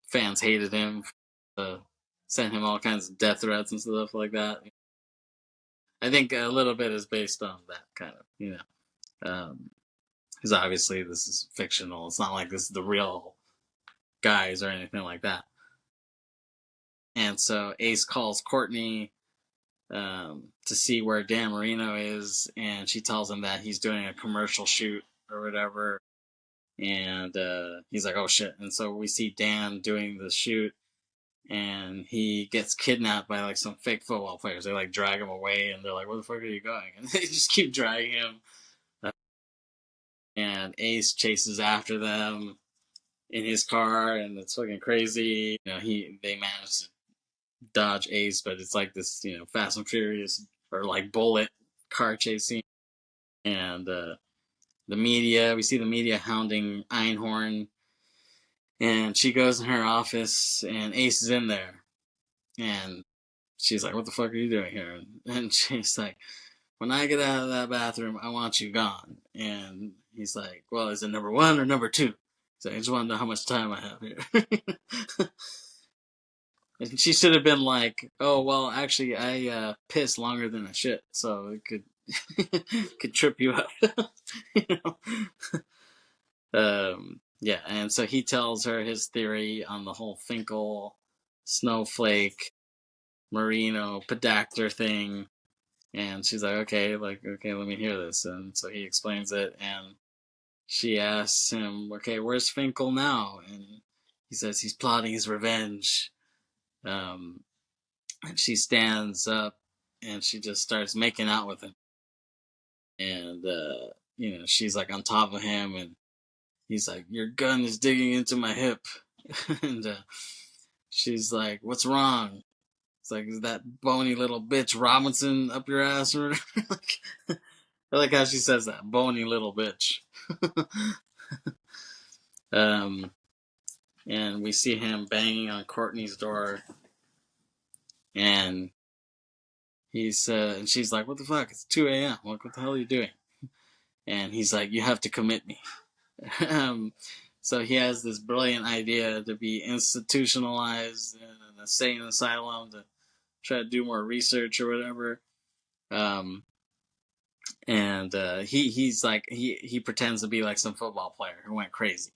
fans hated him, sent him all kinds of death threats and stuff like that. I think a little bit is based on that kind of, because obviously this is fictional. It's not like this is the real guys or anything like that. And so Ace calls Courtney to see where Dan Marino is, and she tells him that he's doing a commercial shoot or whatever. And he's like, "Oh shit!" And so we see Dan doing the shoot, and he gets kidnapped by like some fake football players. They like drag him away, and they're like, "Where the fuck are you going?" And they just keep dragging him. And Ace chases after them in his car, and it's fucking crazy. They manage to dodge Ace, but it's like this, Fast and Furious or like Bullet car chase scene. And we see the media hounding Einhorn, and she goes in her office, and Ace is in there, and she's like, "What the fuck are you doing here?" And she's like, "When I get out of that bathroom, I want you gone." And he's like, "Well, is it number 1 or number 2?" He's like, "I just want to know how much time I have here." And she should have been like, "Oh, well, actually, I piss longer than I shit, so it could trip you up." Yeah, and so he tells her his theory on the whole Finkel, Snowflake, Marino, Pedactor thing. And she's like, okay, let me hear this. And so he explains it, and she asks him, "Okay, where's Finkel now?" And he says he's plotting his revenge. And she stands up, and she just starts making out with him. And, she's like on top of him, and he's like, "Your gun is digging into my hip." And she's like, "What's wrong?" It's like, is that bony little bitch Robinson up your ass or whatever? Like, I like how she says that, bony little bitch. um, and we see him banging on Courtney's door, and and she's like, "What the fuck? It's 2 a.m. Like, what the hell are you doing?" And he's like, "You have to commit me." um, so he has this brilliant idea to be institutionalized in an insane asylum to try to do more research or whatever. Um, and he's like he pretends to be like some football player who went crazy.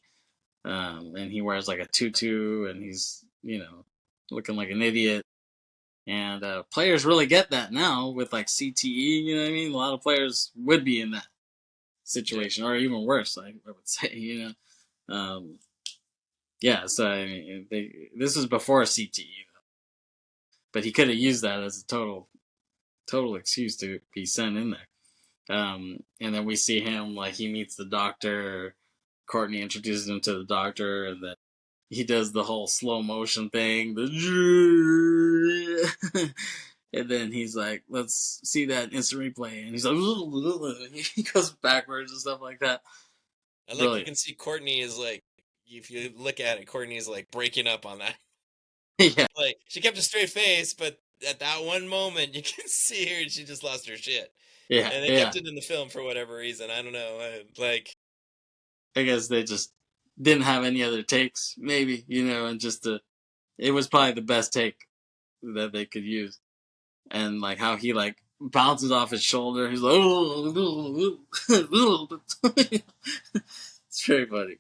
And he wears like a tutu, and he's looking like an idiot. And players really get that now with like CTE. You know what I mean? A lot of players would be in that situation, or even worse. I would say, yeah. So I mean, this was before CTE, but he could have used that as a total excuse to be sent in there. And then we see him, like, he meets the doctor. Courtney introduces him to the doctor, and then he does the whole slow motion thing. And then he's like, let's see that instant replay. And he's like, he goes backwards and stuff like that. I like, you Brilliant. can see Courtney is like, if you look at it, Courtney is like breaking up on that. Yeah. Like, she kept a straight face, but at that one moment, you can see her, she just lost her shit. Yeah. And they Yeah. kept it in the film for whatever reason. I don't know. Like, I guess they just didn't have any other takes, maybe, and just it was probably the best take that they could use. And like how he like bounces off his shoulder. He's like, it's very funny.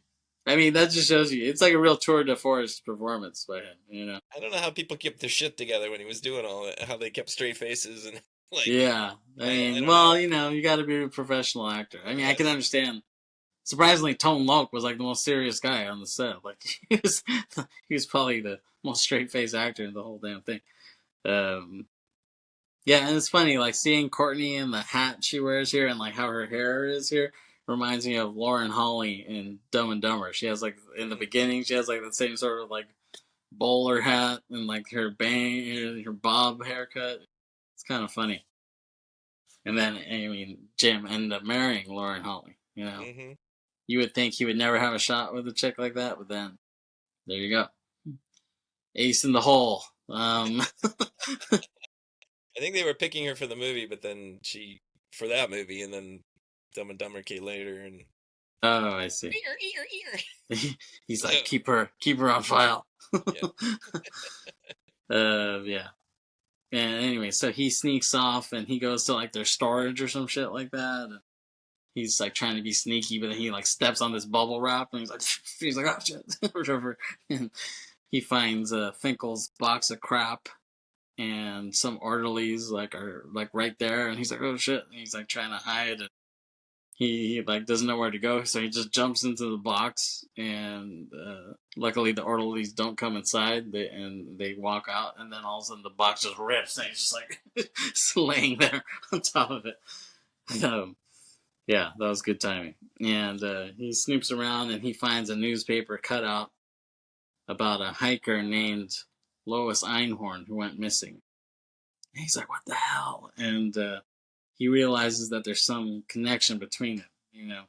I mean, that just shows you it's like a real tour de force performance by him. I don't know how people kept their shit together when he was doing all that. How they kept straight faces and like, Yeah, I I mean, don't know. well, you got to be a professional actor. I I mean, I can guess. understand. Surprisingly, Tone Loc was like the most serious guy on the set. Like he was probably the most straight face actor in the whole damn thing. Um, Yeah, and it's funny, like seeing Courtney in the hat she wears here and like how her hair is here reminds me of Lauren Holly in Dumb and Dumber. She has like in the Mm. beginning, she has like the same sort of like bowler hat and like her bob haircut. It's kind of funny. And then I mean, Jim ended up marrying Lauren Holly. Mm-hmm. You would think he would never have a shot with a chick like that, but then there you go, ace in the hole. I think they were picking her for the movie, but then for that movie, and then Dumb and Dumber came later, and Oh, I see. He's so like, keep her on file. yeah. Yeah. And anyway, so he sneaks off and he goes to like their storage or some shit like that. And he's like trying to be sneaky, but then he like steps on this bubble wrap and he's like, oh shit, whatever. And he finds Finkel's box of crap, and some orderlies like are like right there, and he's like, oh shit. And he's like trying to hide. And he like doesn't know where to go, so he just jumps into the box, and luckily the orderlies don't come inside. They walk out, and then all of a sudden the box just rips, and he's just like just laying there on top of it. Yeah, that was good timing. And he snoops around, and he finds a newspaper cutout about a hiker named Lois Einhorn who went missing. And he's like, what the hell? And he realizes that there's some connection between them,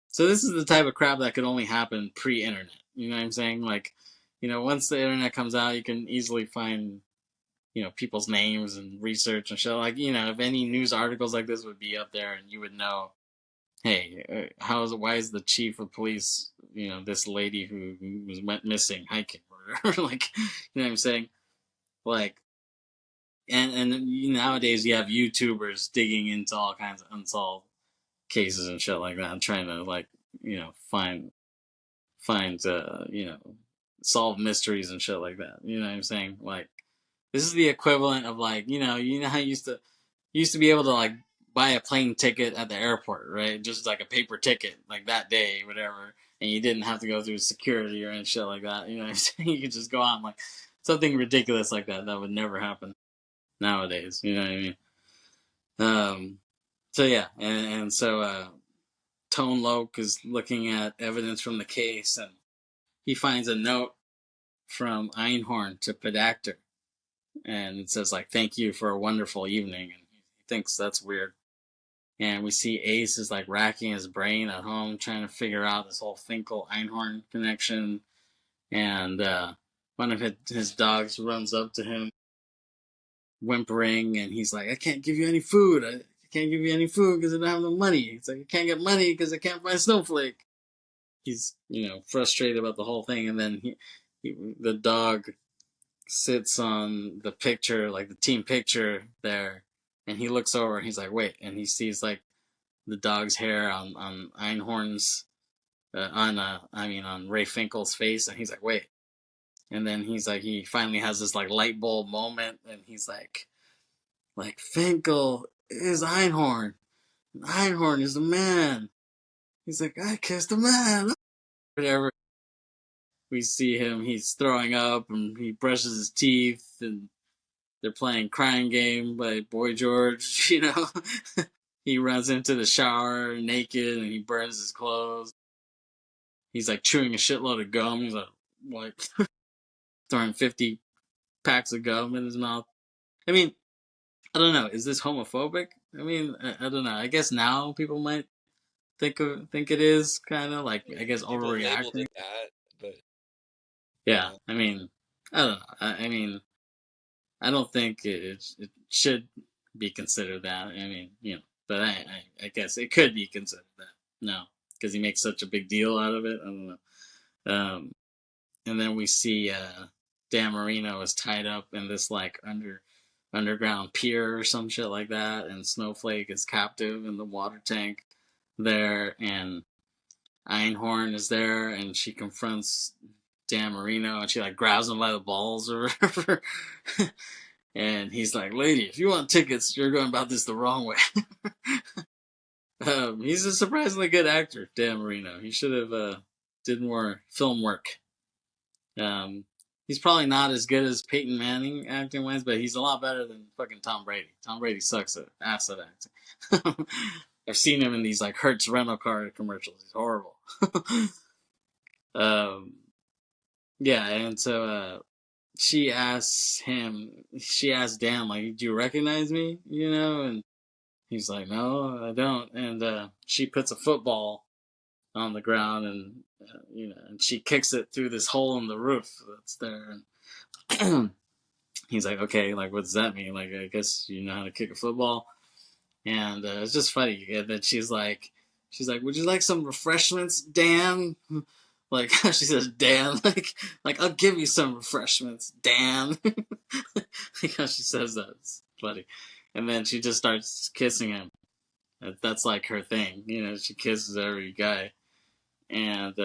So this is the type of crap that could only happen pre-internet. You know what I'm saying? Like, once the internet comes out, you can easily find, people's names and research and shit. Like, if any news articles like this would be up there, and you would know, hey, why is the chief of police, this lady who went missing hiking or whatever? Like, you know what I'm saying? Like, and nowadays you have YouTubers digging into all kinds of unsolved cases and shit like that, and trying to like find solve mysteries and shit like that. You know what I'm saying? Like, this is the equivalent of like how you used to be able to like buy a plane ticket at the airport, right? Just like a paper ticket, like that day, whatever, and you didn't have to go through security or any shit like that. You know what I'm saying? You could just go on like something ridiculous like that. That would never happen nowadays. You know what I mean? So yeah, and so Tone Loc is looking at evidence from the case, and he finds a note from Einhorn to Pedactor. and it says like "Thank you for a wonderful evening," and he thinks that's weird. And we see Ace is like racking his brain at home trying to figure out this whole Finkel Einhorn connection, and one of his dogs runs up to him whimpering, and he's like, "I can't give you any food. I can't give you any food because I don't have no money." He's like, "I can't get money because I can't buy Snowflake." He's frustrated about the whole thing, and then the dog sits on the picture, like the team picture there, and he looks over and he's like, "Wait," and he sees like the dog's hair on Einhorn's on Ray Finkel's face, and he's like, "Wait," and then he's like, he finally has this like light bulb moment, and he's like Finkel is Einhorn. Einhorn is the man. He's like, "I kissed a man." Whatever. We see him, he's throwing up and he brushes his teeth, and they're playing Crying Game by Boy George, he runs into the shower naked and he burns his clothes. He's like chewing a shitload of gum. He's like throwing 50 packs of gum in his mouth. I mean, I don't know. Is this homophobic? I mean, I don't know. I guess now people might think it is kind of like, I guess, People have labeled overreacting. it that, but Yeah, I mean, I don't know. I mean, I don't think it should be considered that. I mean, but I guess it could be considered that. No, because he makes such a big deal out of it. I don't know. And then we see Dan Marino is tied up in this like underground pier or some shit like that, and Snowflake is captive in the water tank there, and Einhorn is there, and she confronts Dan Marino, and she like grabs him by the balls or whatever. And he's like, "Lady, if you want tickets, you're going about this the wrong way." He's a surprisingly good actor, Dan Marino. He should have did more film work. He's probably not as good as Peyton Manning acting wise, but he's a lot better than fucking Tom Brady. Tom Brady sucks at ass at acting. I've seen him in these like Hertz rental car commercials. He's horrible. um, yeah, and so she asks Dan, like, "Do you recognize me?" And he's like, "No, I don't." And she puts a football on the ground, and and she kicks it through this hole in the roof that's there. And he's like, "Okay, like, what does that mean? Like, I guess you know how to kick a football." And it's just funny that she's like, "Would you like some refreshments, Dan?" Like she says, "Dan," like I'll give you some refreshments, Dan. Because she says that, it's funny. And then she just starts kissing him. That's like her thing, She kisses every guy, and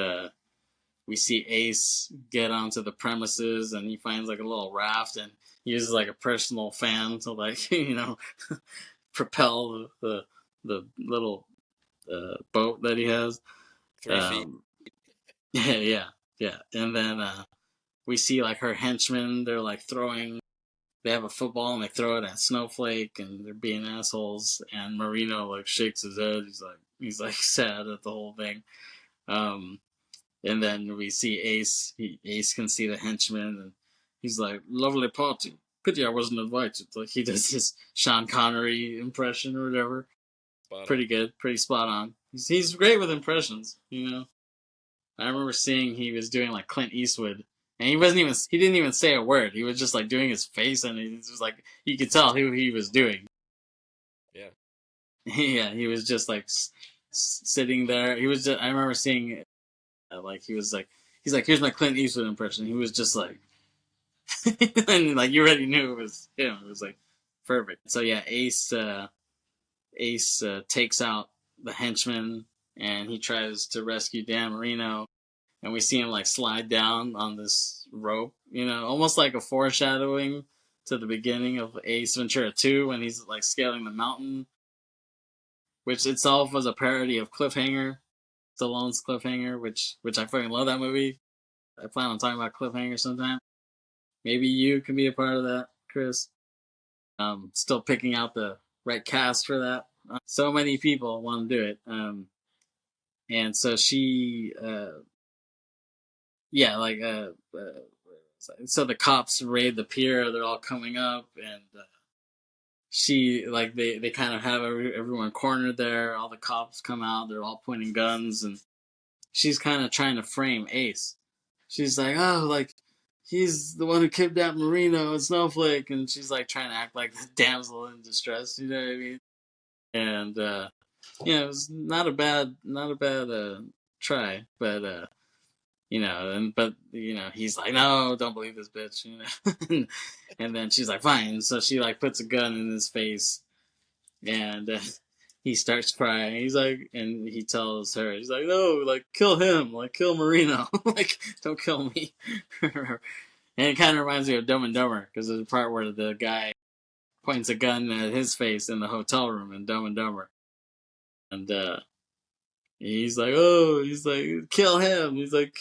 we see Ace get onto the premises, and he finds like a little raft, and he uses like a personal fan to like propel the little boat that he has. 3 feet. Yeah, yeah, yeah. And then we see like her henchmen. They're like throwing. They have a football and they throw it at Snowflake, and they're being assholes. And Marino like shakes his head. He's like sad at the whole thing. Um, and then we see Ace. Ace can see the henchmen, and he's like, "Lovely party. Pity I wasn't invited." Like he does his Sean Connery impression or whatever. Spot on. Pretty good, pretty spot on. He's great with impressions. I remember seeing he was doing like Clint Eastwood, and he didn't even say a word. He was just like doing his face, and he was like, you could tell who he was doing. Yeah. Yeah, he was just like sitting there. I remember seeing like he's like, "Here's my Clint Eastwood impression." He was just like, and like you already knew it was him. It was like perfect. So yeah, Ace takes out the henchman, and he tries to rescue Dan Marino, and we see him like slide down on this rope, almost like a foreshadowing to the beginning of Ace Ventura 2 when he's like scaling the mountain, which itself was a parody of Cliffhanger, Stallone's Cliffhanger, which I fucking love that movie. I plan on talking about Cliffhanger sometime. Maybe you can be a part of that, Kris. Still picking out the right cast for that. So many people want to do it. And so she, yeah, like, So the cops raid the pier. They're all coming up, and she like they kind of have everyone cornered there. All the cops come out. They're all pointing guns, and she's kind of trying to frame Ace. She's like, oh, like he's the one who kidnapped Marino and Snowflake, and she's like trying to act like the damsel in distress. You know what I mean? And yeah, it was not a bad try, but but he's like, no, don't believe this bitch, and then she's like, fine. So she like puts a gun in his face, and he starts crying. He's like, and he tells her, he's like, no, like kill him, like kill Marino, like don't kill me. And it kind of reminds me of Dumb and Dumber because there's a part where the guy points a gun at his face in the hotel room in Dumb and Dumber, and he's like, oh, he's like, kill him. He's like,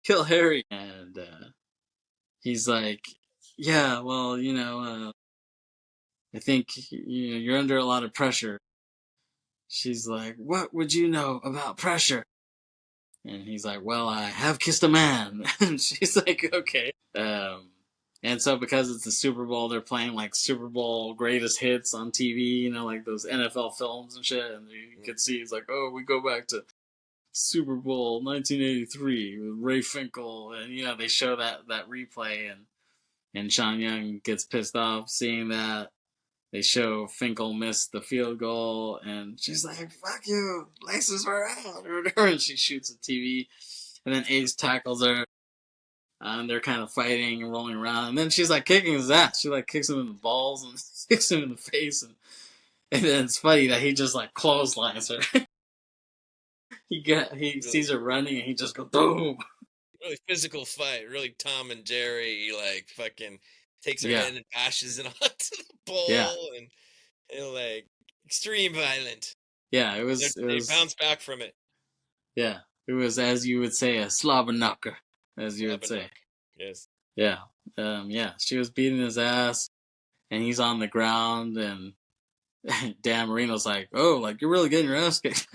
kill Harry, and he's like, yeah, well, I think you're under a lot of pressure. She's like, what would you know about pressure? And he's like, well, I have kissed a man. And she's like, okay. And so because it's the Super Bowl, they're playing like Super Bowl greatest hits on TV, like those NFL films and shit. And you can see he's like, oh, we go back to Super Bowl 1983 with Ray Finkel, and they show that replay, and Sean Young gets pissed off seeing that. They show Finkel missed the field goal, and she's like, fuck you, laces are out, or whatever, and she shoots the TV, and then Ace tackles her, and they're kind of fighting and rolling around, and then she's like kicking his ass. She like kicks him in the balls and kicks him in the face, and then it's funny that he just like clotheslines her. He sees her running, and he just goes boom. Really physical fight, really Tom and Jerry, like fucking takes her Yeah. head and bashes it onto the pole, Yeah. and like extreme violent. Yeah, it was. They bounce back from it. Yeah, it was, as you would say, a slobber knocker, as you would say. Yes. Yeah. Yeah, she was beating his ass, and he's on the ground, and Dan Marino's like, "Oh, like you're really getting your ass kicked,"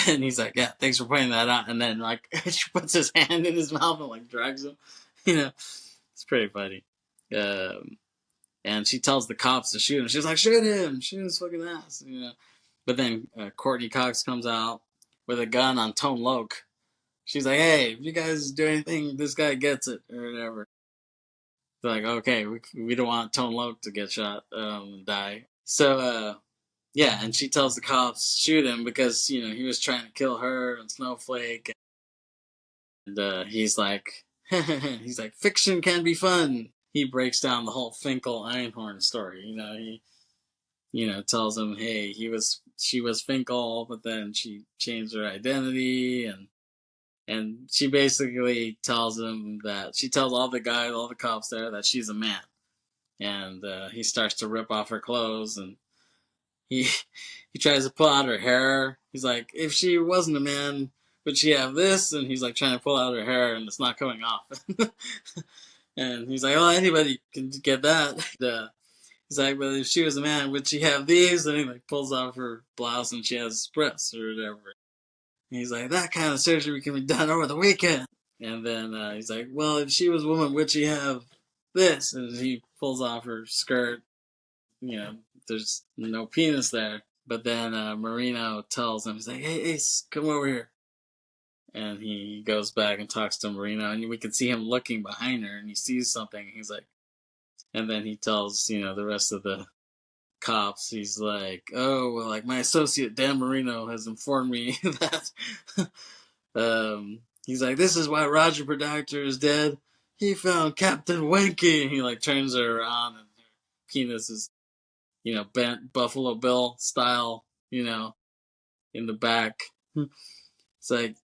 And he's like, "Yeah, thanks for pointing that out." And then like she puts his hand in his mouth and like drags him. It's pretty funny. And she tells the cops to shoot him. She's like, "Shoot him! Shoot his fucking ass!" But then Courtney Cox comes out with a gun on Tone Loc. She's like, "Hey, if you guys do anything, this guy gets it," or whatever. They're like, "Okay, we don't want Tone Loc to get shot and die." So, yeah, and she tells the cops, shoot him, because, he was trying to kill her and Snowflake. And he's like, fiction can be fun. He breaks down the whole Finkel Einhorn story. He tells him, hey, she was Finkel, but then she changed her identity, and she basically tells him that she tells all the cops there that she's a man, and he starts to rip off her clothes, and he tries to pull out her hair. He's like, if she wasn't a man, would she have this? And he's like trying to pull out her hair, and it's not coming off. And he's like, well, anybody can get that. And, he's like, but if she was a man, would she have these? And he like pulls off her blouse, and she has breasts or whatever. And he's like, that kind of surgery can be done over the weekend. And then he's like, well, if she was a woman, would she have this? And he pulls off her skirt. There's no penis there. But then Marino tells him, he's like, hey, Ace, come over here. And he goes back and talks to Marino, and we can see him looking behind her, and he sees something. And he's like, and then he tells, the rest of the cops, he's like, oh, well, like my associate Dan Marino has informed me that he's like, this is why Roger Predactor is dead. He found Captain Wanky. And he like turns her around, and her penis is, bent Buffalo Bill style, in the back. It's like,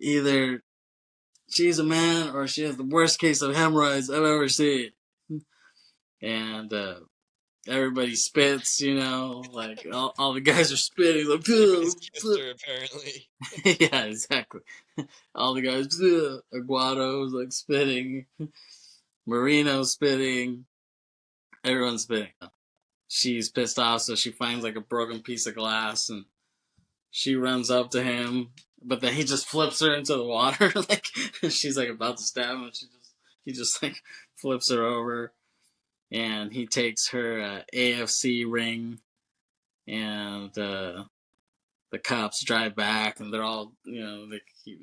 either she's a man or she has the worst case of hemorrhoids I've ever seen. And everybody spits, like all the guys are spitting, like, Sister, apparently. Yeah, exactly. All the guys, Aguado's like spitting, Marino's spitting, everyone's spitting. She's pissed off, so she finds like a broken piece of glass, and she runs up to him, but then he just flips her into the water, like she's like about to stab him, and she just he just like flips her over, and he takes her AFC ring, and the cops drive back, and they're all,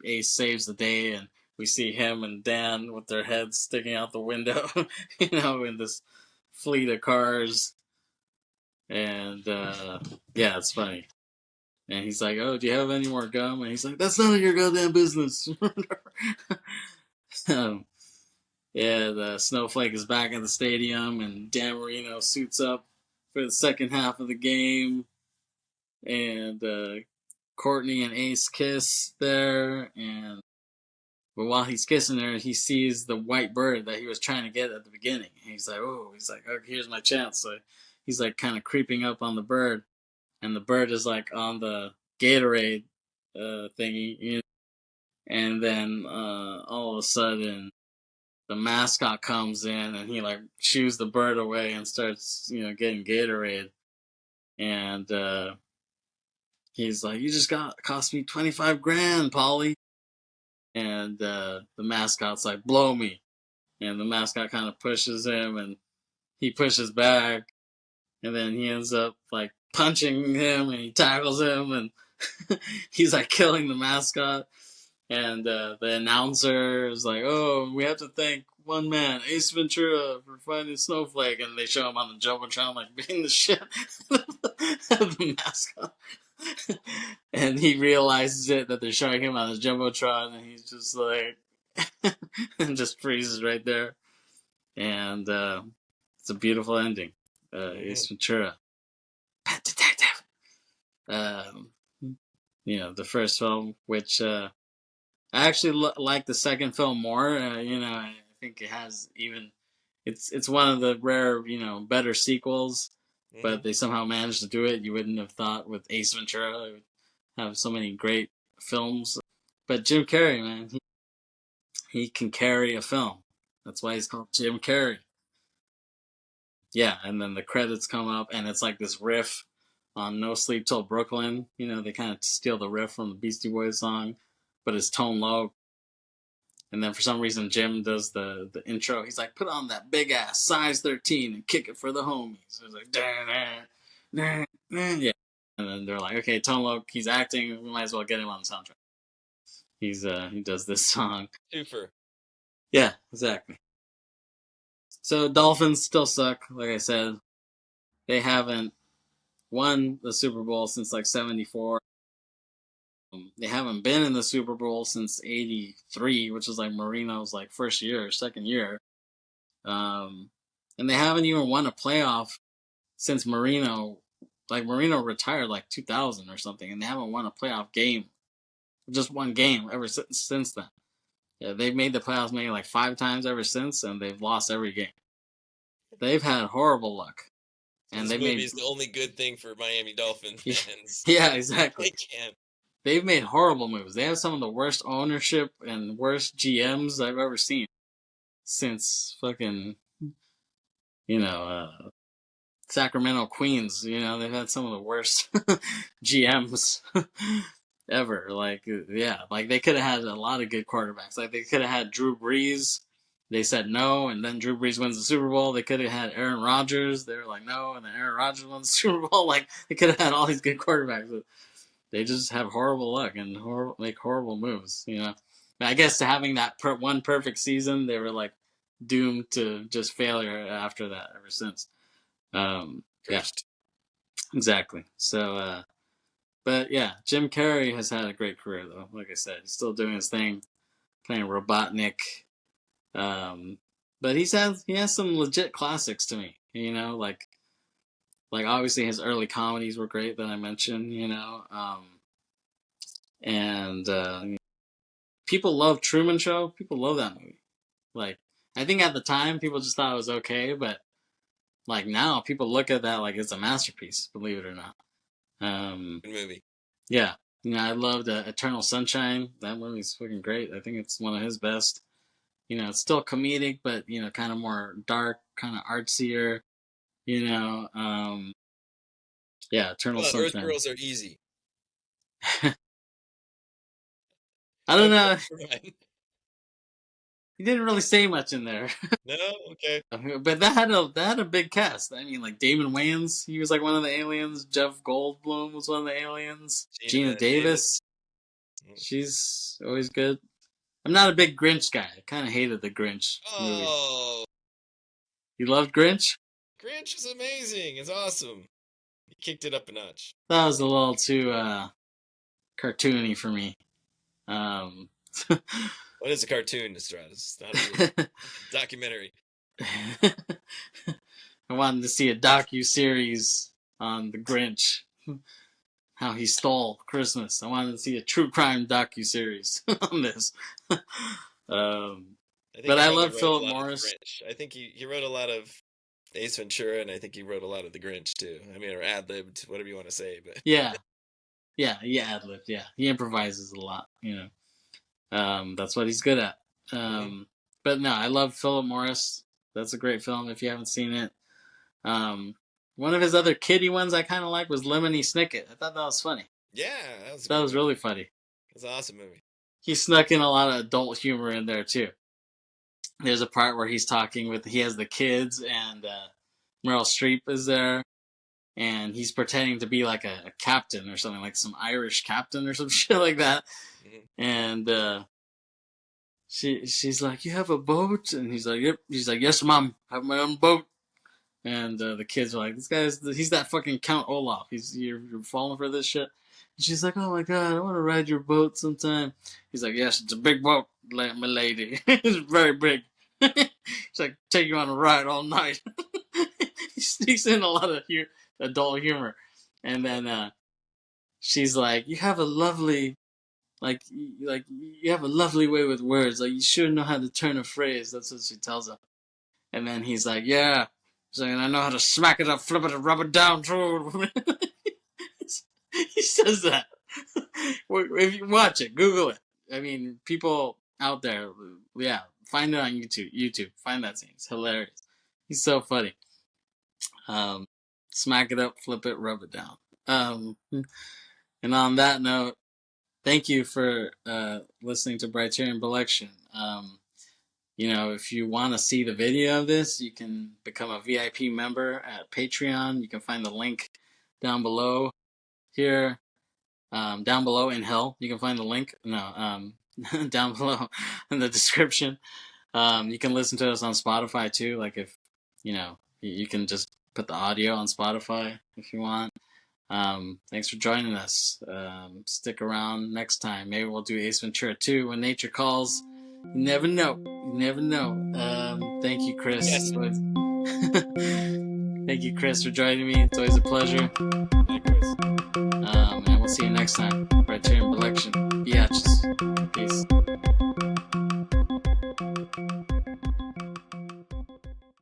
Ace saves the day, and we see him and Dan with their heads sticking out the window, in this fleet of cars, and yeah, it's funny. And he's like, "Oh, do you have any more gum?" And he's like, "That's none of your goddamn business." um, yeah, the Snowflake is back at the stadium, and Dan Marino suits up for the second half of the game, and Courtney and Ace kiss there, and but while he's kissing her, he sees the white bird that he was trying to get at the beginning. And he's like, "Oh," he's like, "Oh, here's my chance." So he's like kind of creeping up on the bird, and the bird is like on the Gatorade thingy, and then all of a sudden the mascot comes in, and he like shoos the bird away and starts getting Gatorade, and he's like, "You just cost me 25 grand, Polly," and the mascot's like, "Blow me," and the mascot kind of pushes him, and he pushes back, and then he ends up like punching him, and he tackles him, and he's like killing the mascot. And the announcer is like, "Oh, we have to thank one man, Ace Ventura, for finding Snowflake." And they show him on the Jumbotron, like, beating the shit out of the mascot. And he realizes that they're showing him on the Jumbotron, and he's just like, and just freezes right there. And it's a beautiful ending. Ace Ventura, Pet Detective. The first film, which I actually like the second film more. I think it has even it's one of the rare better sequels, but they somehow managed to do it. You wouldn't have thought with Ace Ventura it would have so many great films. But Jim Carrey, man, he can carry a film. That's why he's called Jim Carrey. Yeah, and then the credits come up, and it's like this riff on "No Sleep Till Brooklyn." They kind of steal the riff from the Beastie Boys song, but it's tone low. And then for some reason, Jim does the intro. He's like, "Put on that big ass size 13 and kick it for the homies." So it's like, yeah. And then they're like, "Okay, tone low. He's acting. We might as well get him on the soundtrack." He does this song. Super. Yeah, exactly. So Dolphins still suck. Like I said, they haven't won the Super Bowl since like '74. They haven't been in the Super Bowl since '83, which was like Marino's like first year or second year. And they haven't even won a playoff since Marino. Like Marino retired like 2000 or something, and they haven't won a playoff game, just one game ever since then. Yeah, they've made the playoffs maybe like 5 times ever since, and they've lost every game. They've had horrible luck, So and this they movie made is the only good thing for Miami Dolphin fans. yeah, exactly. They can't. They've made horrible moves. They have some of the worst ownership and worst GMs I've ever seen since fucking Sacramento Queens. They've had some of the worst GMs ever. Like, yeah, like they could have had a lot of good quarterbacks. Like they could have had Drew Brees. They said no, and then Drew Brees wins the Super Bowl. They could have had Aaron Rodgers. They were like no, and then Aaron Rodgers won the Super Bowl. Like they could have had all these good quarterbacks. But they just have horrible luck and make horrible moves. I guess to having that one perfect season, they were like doomed to just failure after that ever since. Yeah, exactly. So, but yeah, Jim Carrey has had a great career though. Like I said, he's still doing his thing, playing Robotnik. But he has some legit classics to me. Like obviously his early comedies were great that I mentioned. And people love Truman Show. People love that movie. Like I think at the time people just thought it was okay, but like now people look at that like it's a masterpiece. Believe it or not. Good movie. Yeah, I loved Eternal Sunshine. That movie's fucking great. I think it's one of his best. It's still comedic, but kind of more dark, kind of artsier. Yeah, Eternal Earth Sunshine. Girls Are Easy. I don't know. he didn't really say much in there. No, okay. But that had a big cast. I mean, like Damon Wayans, he was like one of the aliens. Jeff Goldblum was one of the aliens. Gina Davis. Davis, she's always good. I'm not a big Grinch guy. I kind of hated the Grinch movie. Oh, You loved Grinch? Grinch is amazing. It's awesome. He kicked it up a notch. That was a little too cartoony for me. What is a cartoon, Stratus? It's not a documentary. I wanted to see a docu-series on the Grinch, how he stole Christmas. I wanted to see a true crime docu-series on this. But I love Philip Morris. I think he wrote a lot of Ace Ventura, and I think he wrote a lot of the Grinch too. I mean, or ad-libbed, whatever you want to say. But yeah, he ad-libbed. Yeah, he improvises a lot. That's what he's good at. But no, I love Philip Morris. That's a great film if you haven't seen it. One of his other kiddie ones I kind of like was Lemony Snicket. I thought that was funny. Yeah, that was really funny. It was an awesome movie. He snuck in a lot of adult humor in there too. There's a part where he's talking he has the kids, and Meryl Streep is there, and he's pretending to be like a captain or something, like some Irish captain or some shit like that. And she's like, "You have a boat?" And he's like, "Yep." He's like, "Yes, Mom, I have my own boat." And the kids are like, he's that fucking Count Olaf. You're falling for this shit. And she's like, "Oh my God, I want to ride your boat sometime." He's like, "Yes, it's a big boat, my lady. It's very big." He's like, "Take you on a ride all night." He sneaks in a lot of adult humor. And then she's like, "You have a lovely, you have a lovely way with words. Like, you sure know how to turn a phrase." That's what she tells him. And then he's like, "Yeah." He's like, "I know how to smack it up, flip it, and rub it down too." He says that. If you watch it, Google it. I mean, people out there, yeah, find it on YouTube. Find that scene. It's hilarious. He's so funny. Smack it up, flip it, rub it down. And on that note, thank you for listening to Briterion Bollection. If you want to see the video of this, you can become a VIP member at Patreon. You can find the link down below here. Down below in hell, you can find the link. No, down below in the description. You can listen to us on Spotify too. Like if, you can just put the audio on Spotify if you want. Thanks for joining us. Stick around next time. Maybe we'll do Ace Ventura 2 when nature calls. You never know. Thank you, Kris. Yes. Thank you, Kris, for joining me. It's always a pleasure. Likewise. And we'll see you next time. Briterion Bollection. Biatches. Peace.